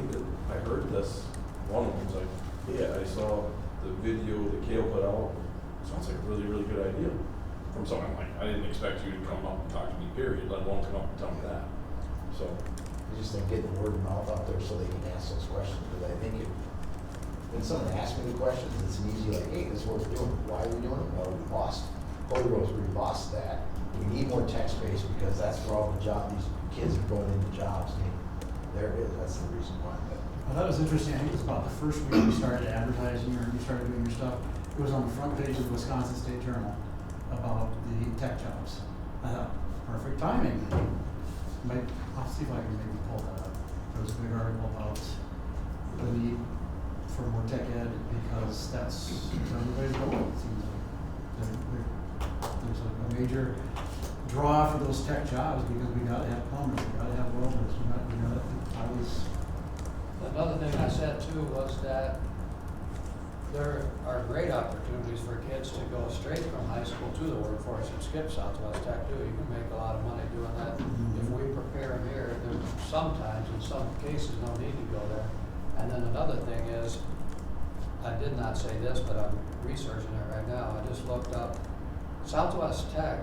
[SPEAKER 3] I heard this. One of them's like, yeah, I saw the video that Kale put out. Sounds like a really, really good idea. From someone like, I didn't expect you to come up and talk to me, period, let alone come up and tell me that. So.
[SPEAKER 8] I just think getting the word of mouth out there so they can ask those questions, because I think when someone asks me the questions, it's an easy like, hey, this is what we're doing. Why are we doing it? Well, we lost Holy Rose, we lost that. We need more tech space because that's where all the these kids are going into jobs. I mean, there it is. That's the reason why.
[SPEAKER 13] I thought it was interesting. I think it was about the first week you started advertising or you started doing your stuff. It was on the front page of the Wisconsin State Journal about the tech jobs. I thought, perfect timing. I'll see if I can maybe pull that up. There was a big article about the need for more tech ed because that's where everybody's going. It seems like there's a major draw for those tech jobs because we gotta have plumbers, we gotta have welders,
[SPEAKER 5] Another thing I said too was that there are great opportunities for kids to go straight from high school to the workforce and skip Southwest Tech too. You can make a lot of money doing that. If we prepare them here, there's sometimes, in some cases, no need to go there. And then another thing is, I did not say this, but I'm researching it right now. I just looked up, Southwest Tech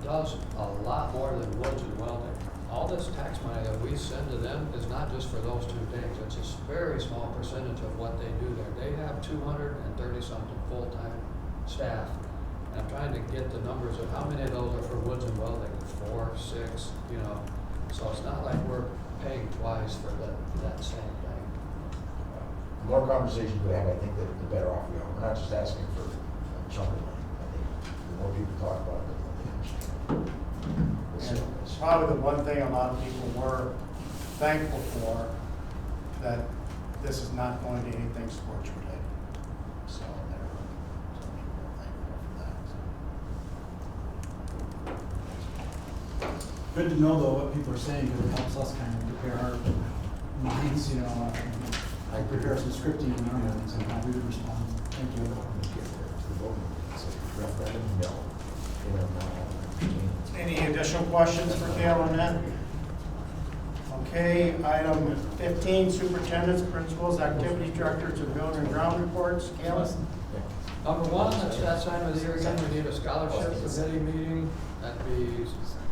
[SPEAKER 5] does a lot more than woods and welding. All the this tax money that we send to them is not just for those 2 things. It's a very small percentage of what they do there. They have 230-something full-time staff. And I'm trying to get the numbers of how many of those are for Woods and Welding, 4, 6, you know. So it's not like we're paying twice for that same thing.
[SPEAKER 8] The more conversations we have, I think that the better off we are. We're not just asking for a chunk of money. I think the more people talk about it, the more they understand. We'll see on this.
[SPEAKER 1] Probably the one thing a lot of people were thankful for, that this is not going to anything sports related. So they're, some people are thankful for that.
[SPEAKER 13] Good to know though what people are saying, because it helps us kind of prepare our minds, you know,
[SPEAKER 8] I
[SPEAKER 13] prepare some scripting and our minds and how we would respond. Thank you.
[SPEAKER 8] Referendum, no. You know, no.
[SPEAKER 1] Any additional questions for Gail on that? Okay, item 15, superintendents, principals, activity directors, and building and ground reports. Gail?
[SPEAKER 5] Number one, that's that time of the year again, we need a scholarship committee meeting. That'd be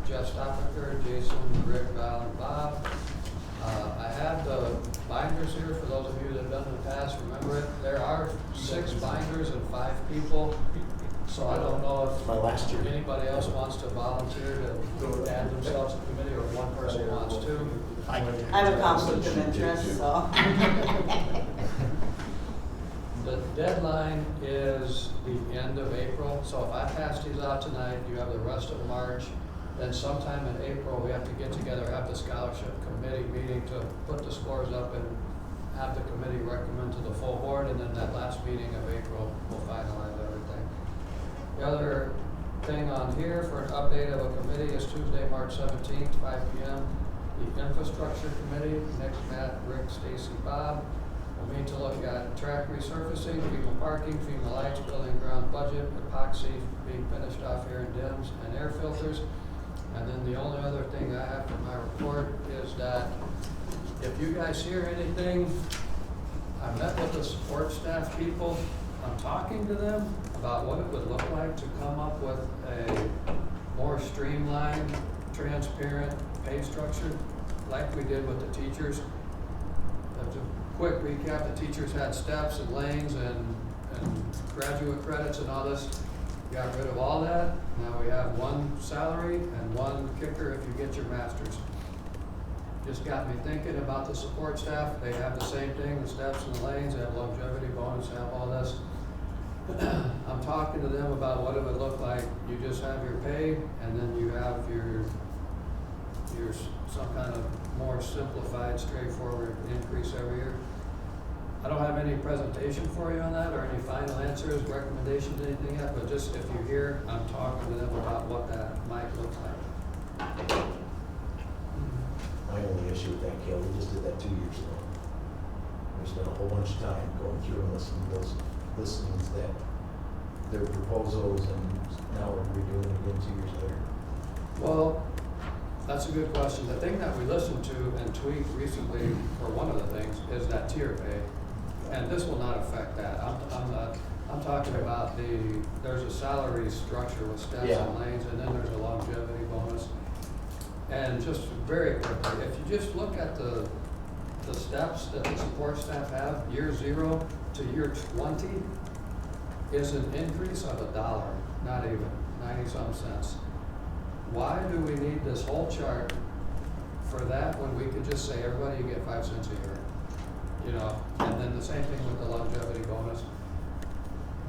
[SPEAKER 5] Jeff Stoppaker, Jason, Rick, Val, and Bob. I have the binders here for those of you that have done it in the past, remember it. There are 6 binders and 5 people. So I don't know
[SPEAKER 8] My last year.
[SPEAKER 5] if anybody else wants to volunteer to add themselves to the committee, or if one person wants to.
[SPEAKER 2] I have a conflict of interest, so.
[SPEAKER 5] The deadline is the end of April, so if I pass these out tonight, you have the rest of March. Then sometime in April, we have to get together, have the scholarship committee meeting to put the scores up and have the committee recommend to the full board, and then that last meeting of April, we'll finalize everything. The other thing on here for an update of a committee is Tuesday, March 17th, 5 p.m. The infrastructure committee, Nick, Matt, Rick, Stacy, Bob, will meet to look at track resurfacing, FEMA parking, FEMA lights, building ground budget, epoxy being finished off here in DIMS, and air filters. And then the only other thing I have for my report is that if you guys hear anything, I met with the support staff people. I'm talking to them about what it would look like to come up with a more streamlined, transparent pay structure like we did with the teachers. As a quick recap, the teachers had steps and lanes and graduate credits and all this. Got rid of all that. Now we have one salary and one kicker if you get your master's. Just got me thinking about the support staff. They have the same thing, the steps and the lanes, they have longevity bonus, they have all this. I'm talking to them about what it would look like. You just have your pay, and then you have your some kind of more simplified, straightforward increase every year. I don't have any presentation for you on that, or any final answers, recommendations, anything yet, but just if you hear, I'm talking to them about what that might look like.
[SPEAKER 8] My only issue with that, Gail, we just did that 2 years ago. We spent a whole bunch of time going through and listening to those listings that their proposals, and now we're redoing it again 2 years later.
[SPEAKER 5] Well, that's a good question. The thing that we listened to and tweaked recently, or one of the things, is that tier pay. And this will not affect that. I'm talking about there's a salary structure with steps and lanes, and then there's a longevity bonus. And just very quickly, if you just look at the steps that the support staff have, year 0 to year 20 is an increase of $1, not even 90-some cents. Why do we need this whole chart for that when we could just say, everybody, you get 5 cents a year? You know, and then the same thing with the longevity bonus.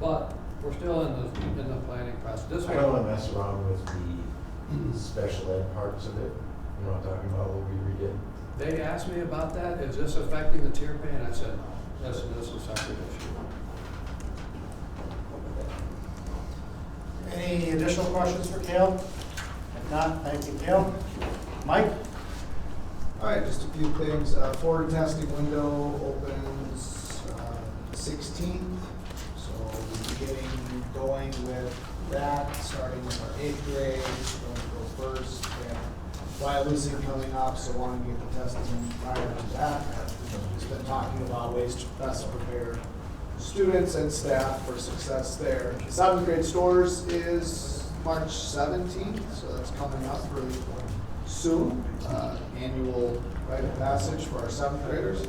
[SPEAKER 5] But we're still in the planning process.
[SPEAKER 8] I don't want to mess around with the special ed parts of it. You know what I'm talking about, what we redid?
[SPEAKER 5] They asked me about that. Is this affecting the tier pay? And I said, no, this is a separate issue.
[SPEAKER 1] Any additional questions for Gail? If not, thank you, Gail. Mike?
[SPEAKER 10] All right, just a few things. Forward testing window opens 16th, so we'll be getting going with that, starting with our 8th grade. Going to go first. And Wyalusing coming up, so wanting to get the testing prior to that. We've been talking about ways to best prepare students and staff for success there. 7th grade stores is March 17th, so that's coming up for soon, annual rite of passage for our 7th graders.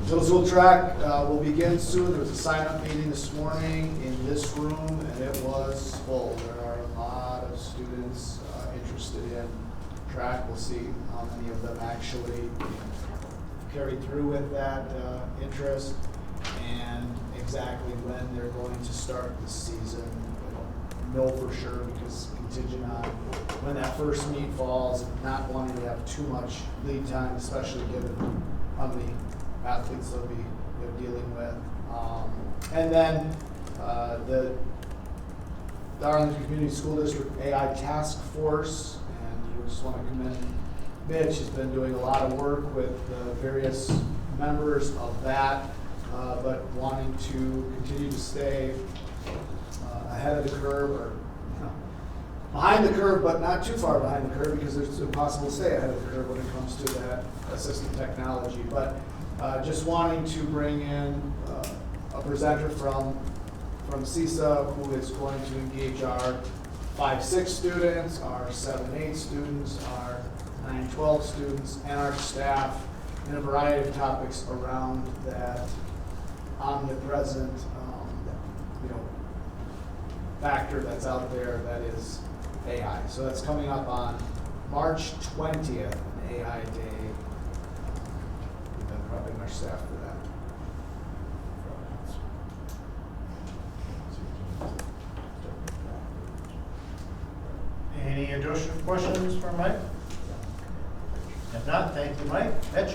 [SPEAKER 10] Middle school track will begin soon. There was a sign-up meeting this morning in this room, and it was full. There are a lot of students interested in track. We'll see how many of them actually carry through with that interest, and exactly when they're going to start the season. We don't know for sure because contingent on when that first meet falls, not wanting to have too much lead time, especially given how many athletes they'll be dealing with. And then the Arlington Community School District AI Task Force, and we just want to commend Mitch. Has been doing a lot of work with the various members of that, but wanting to continue to stay ahead of the curve, or behind the curve, but not too far behind the curve, because it's impossible to stay ahead of the curve when it comes to that assistive technology. But just wanting to bring in a presenter from CISA who is going to engage our 5-6 students, our 7-8 students, our 9-12 students, and our staff in a variety of topics around that omnipresent factor that's out there that is AI. So that's coming up on March 20th, an AI Day. We've been prepping our staff for that.
[SPEAKER 1] Any additional questions for Mike? If not, thank you, Mike. Mitch?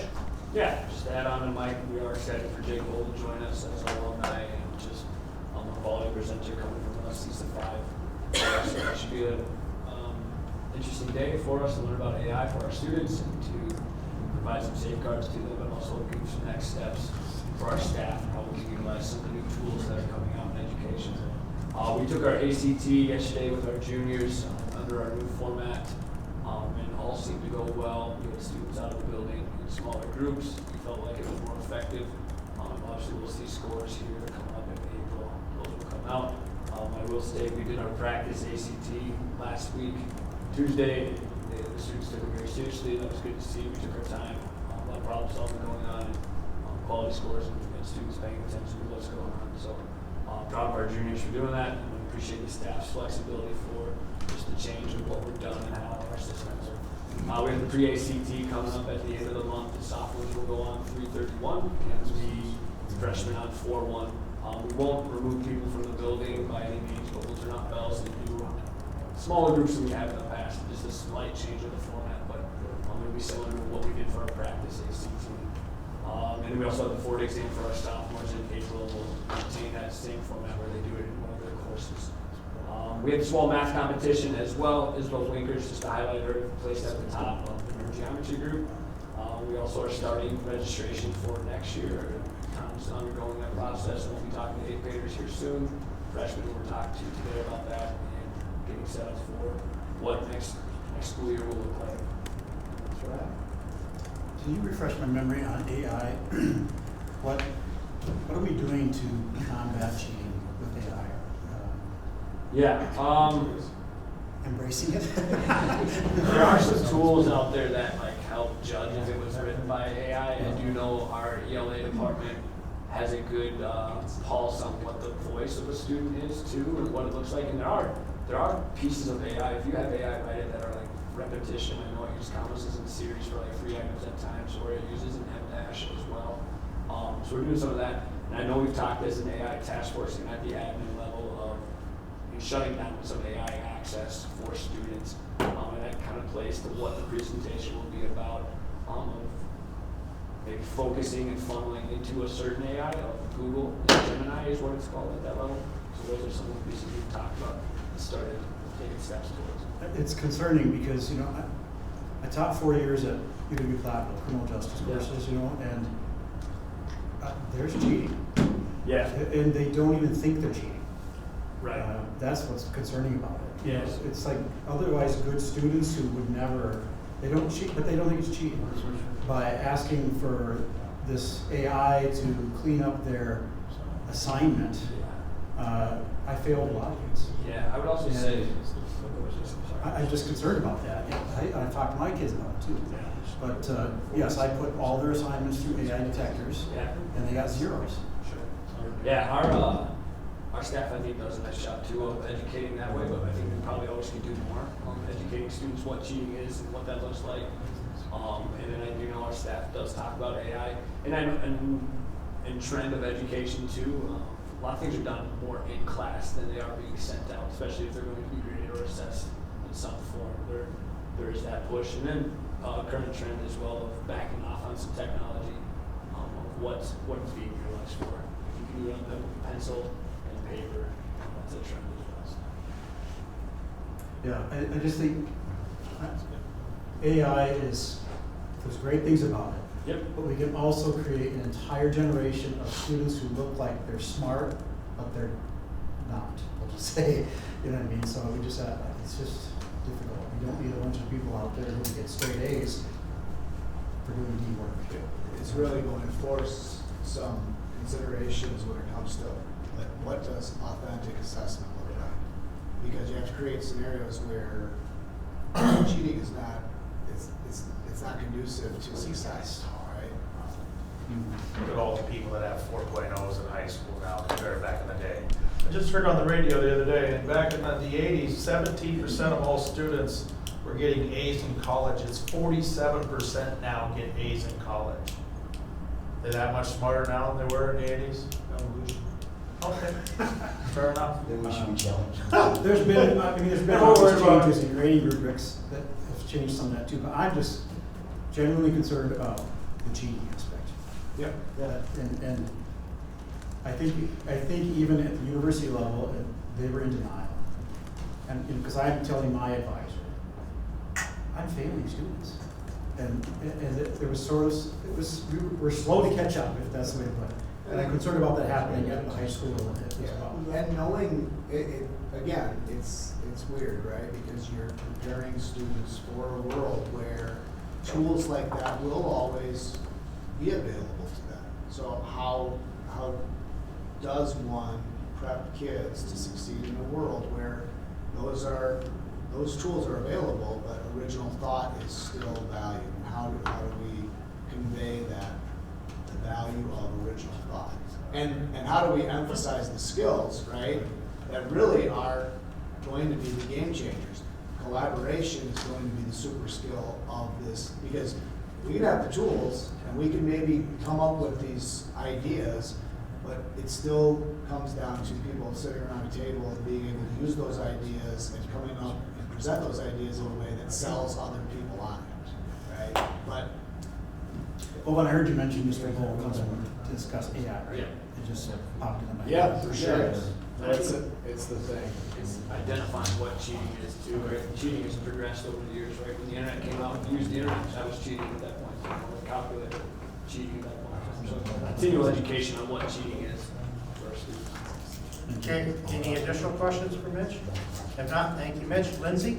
[SPEAKER 6] Yeah, just to add on to Mike, we are excited for Jake Gold to join us as an alumni and just a quality presenter coming from CISA 5. So that should be an interesting day for us to learn about AI for our students and to provide some safeguards to them, but also give some next steps for our staff and how we can utilize some of the new tools that are coming out in education. We took our ACT yesterday with our juniors under our new format, and all seemed to go well. We had students out of the building in smaller groups. We felt like it was more effective. Obviously, we'll see scores here coming up in April. Those will come out. I will say we did our practice ACT last week, Tuesday. The students took it very seriously. That was good to see. We took our time. A lot of problem solving going on, and quality scores, and students paying attention to what's going on. So proud of our juniors for doing that, and we appreciate the staff's flexibility for just the change of what we've done and how our systems are. We have the pre-ACT coming up at the end of the month. The sophomores will go on 3/31, and the freshmen on 4/1. We won't remove people from the building by any means, but we'll turn out bells and do smaller groups than we have in the past. Just a slight change of the format, but it'll be similar to what we did for our practice ACT. And we also have the 4th exam for our sophomores in April. We'll maintain that same format where they do it in one of their courses. We have a small math competition as well as those Winkers, just to highlight her placed at the top of the geometry group. We also are starting registration for next year. Tom's undergoing that process, and we'll be talking to 8th graders here soon. Freshmen we're talking to today about that and getting set up for what next school year will look like. That's right.
[SPEAKER 13] Can you refresh my memory on AI? What are we doing to combat cheating with AI? Embracing it?
[SPEAKER 6] There are some tools out there that help judge if it was written by AI. I do know our ELA department has a good pulse on what the voice of a student is too, and what it looks like. And there are pieces of AI. If you have AI write it that are repetition, I know I use commas in series for 3 items at times, or it uses an M- as well. So we're doing some of that. And I know we've talked as an AI task force and at the admin level of shutting down some AI access for students. And that kind of plays to what the presentation will be about, of maybe focusing and funneling into a certain AI. Google Gemini is what it's called at that level. So those are some of the pieces we've talked about and started taking steps towards.
[SPEAKER 13] It's concerning because, I taught 4 years at UW-Platteville, criminal justice courses, and there's cheating.
[SPEAKER 6] Yeah.
[SPEAKER 13] And they don't even think they're cheating.
[SPEAKER 6] Right.
[SPEAKER 13] That's what's concerning about it.
[SPEAKER 6] Yes.
[SPEAKER 13] It's like otherwise good students who would never, they don't cheat, but they don't think it's cheating. By asking for this AI to clean up their assignment, I failed a lot of kids.
[SPEAKER 6] Yeah, I would also
[SPEAKER 13] Yeah.
[SPEAKER 6] say,
[SPEAKER 13] I'm just concerned about that. I talked to my kids about it too. But, yes, I put all their assignments through AI detectors,
[SPEAKER 6] yeah.
[SPEAKER 13] and they got zeros.
[SPEAKER 6] Yeah, our staff, I think, does a nice job too of educating that way, but I think we probably always could do more, educating students what cheating is and what that looks like. And then I do know our staff does talk about AI, and trend of education too. A lot of things are done more in class than they are being sent out, especially if they're going to be graded or assessed in some form. There is that push, and then current trend as well of backing off on some technology of what it's being utilized for. If you can do it on the pencil and paper, that's a trend as well.
[SPEAKER 13] Yeah, I just think AI there's great things about it.
[SPEAKER 6] Yep.
[SPEAKER 13] But we can also create an entire generation of students who look like they're smart, but they're not, we'll just say, you know what I mean? So we just have, it's just difficult. We don't need a bunch of people out there who get straight A's for doing D work.
[SPEAKER 10] It's really going to force some considerations when it comes to like, what does authentic assessment look like? Because you have to create scenarios where cheating is not, it's not conducive to success, right?
[SPEAKER 7] Look at all the people that have 4.0s in high school now compared to back in the day. I just heard on the radio the other day, and back in the 80s, 17% of all students were getting A's in college. It's 47% now get A's in college. They're that much smarter now than they were in the 80s?
[SPEAKER 10] Evolution.
[SPEAKER 7] Okay, fair enough.
[SPEAKER 8] Then we should be challenged.
[SPEAKER 13] There's been
[SPEAKER 7] Don't worry
[SPEAKER 13] obvious
[SPEAKER 7] about
[SPEAKER 13] changes in grading rubrics that have changed some of that too, but I'm just genuinely concerned about the cheating aspect.
[SPEAKER 10] Yep.
[SPEAKER 13] And I think even at the university level, they were in denial. And because I'm telling my advisor, I'm failing students. And there was we were slow to catch up, if that's the way to put it. And I'm concerned about that happening at the high school as well.
[SPEAKER 10] And knowing again, it's weird, right? Because you're preparing students for a world where tools like that will always be available to them. So how does one prep kids to succeed in a world where those tools are available, but original thought is still valued? How do we convey the value of original thought? And how do we emphasize the skills, right, that really are going to be the game changers? Collaboration is going to be the super skill of this, because we can have the tools and we can maybe come up with these ideas, but it still comes down to people sitting around a table and being able to use those ideas and coming up and present those ideas in a way that sells other people on it, right? But
[SPEAKER 13] Well, when I heard you mention Mr. Bull comes in to discuss AI, right?
[SPEAKER 6] Yeah.
[SPEAKER 13] It just popped into my head.
[SPEAKER 10] yeah, for sure. It's the thing.
[SPEAKER 6] It's identifying what cheating is too, right? Cheating has progressed over the years, right? When the internet came out, we used the internet, that was cheating at that point. With calculator, cheating at that point. So continual education on what cheating is for our students.
[SPEAKER 1] Okay, any additional questions for Mitch? If not, thank you, Mitch. Lindsay?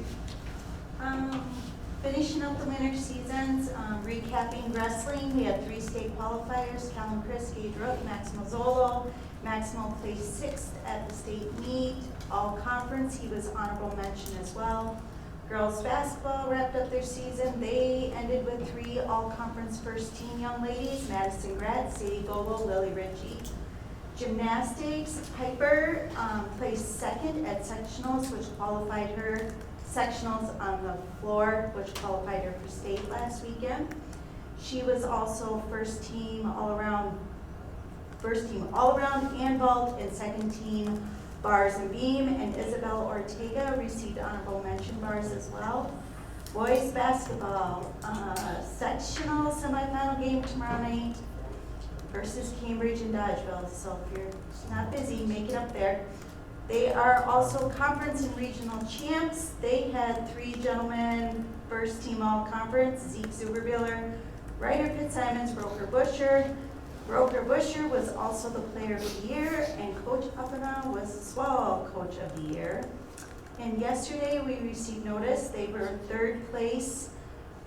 [SPEAKER 12] Finishing up the winter seasons, recapping wrestling, we had 3 state qualifiers, Calvin Chris, Gage Rook, Max Mazzolo. Maximo placed 6th at the state meet, all conference, he was honorable mention as well. Girls basketball wrapped up their season, they ended with 3 all-conference first-team young ladies, Madison Gratz, Sadie Golo, Lily Ritchie. Gymnastics, Piper placed 2nd at sectionals, which qualified her sectionals on the floor, which qualified her for state last weekend. She was also first team all around and vault, and second team bars and beam, and Isabel Ortega received honorable mention bars as well. Boys basketball, sectional semifinal game tomorrow night versus Cambridge and Dodgeville, so if you're not busy, make it up there. They are also conference and regional champs. They had 3 gentlemen, first team all conference, Zeke Zuberbiller, Ryder Fitzsimons, Roker Busher. Roker Busher was also the player of the year, and Coach Uppana was the Swallow Coach of the Year. And yesterday we received notice, they were 3rd place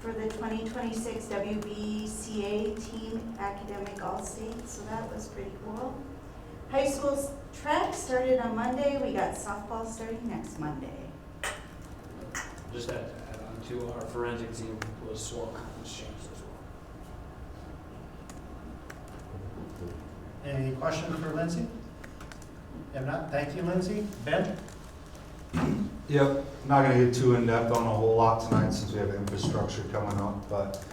[SPEAKER 12] for the 2026 WBCA Team Academic All-State, so that was pretty cool. High school track started on Monday, we got softball starting next Monday.
[SPEAKER 6] Just to add on to our forensic team was SWAT conference changed as well.
[SPEAKER 1] Any questions for Lindsay? If not, thank you, Lindsay. Ben?
[SPEAKER 11] Yep, not gonna get too in-depth on a whole lot tonight since we have infrastructure coming up, but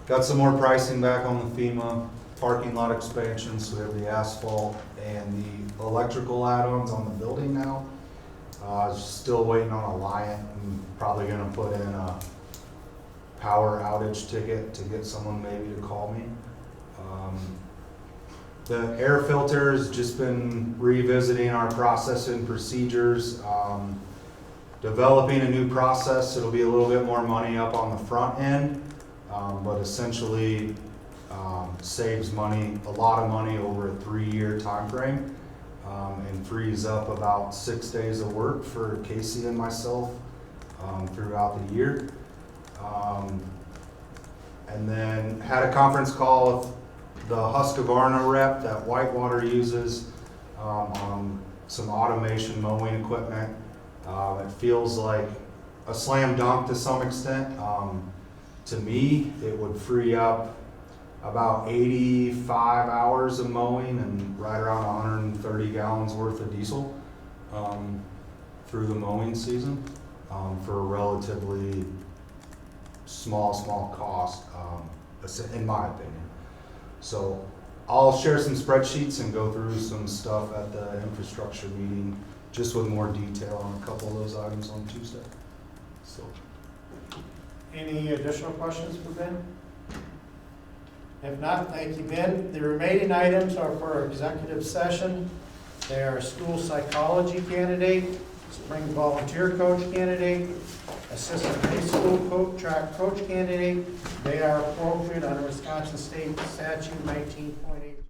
[SPEAKER 11] got some more pricing back on the FEMA parking lot expansion, so we have the asphalt and the electrical add-ons on the building now. Still waiting on a Lion. I'm probably gonna put in a power outage ticket to get someone maybe to call me. The air filter has just been revisiting our process and procedures, developing a new process. It'll be a little bit more money up on the front end, but essentially saves money, a lot of money over a 3-year time frame, and frees up about 6 days of work for Casey and myself throughout the year. And then had a conference call with the Husqvarna rep that Whitewater uses on some automation mowing equipment. It feels like a slam dunk to some extent. To me, it would free up about 85 hours of mowing and right around 130 gallons worth of diesel through the mowing season for a relatively small cost, in my opinion. So I'll share some spreadsheets and go through some stuff at the infrastructure meeting, just with more detail on a couple of those items on Tuesday. So,
[SPEAKER 1] Any additional questions for Ben? If not, thank you, Ben. The remaining items are for executive session. They are school psychology candidate, spring volunteer coach candidate, assistant high school track coach candidate. They are appropriate under Wisconsin State Statute 19.8.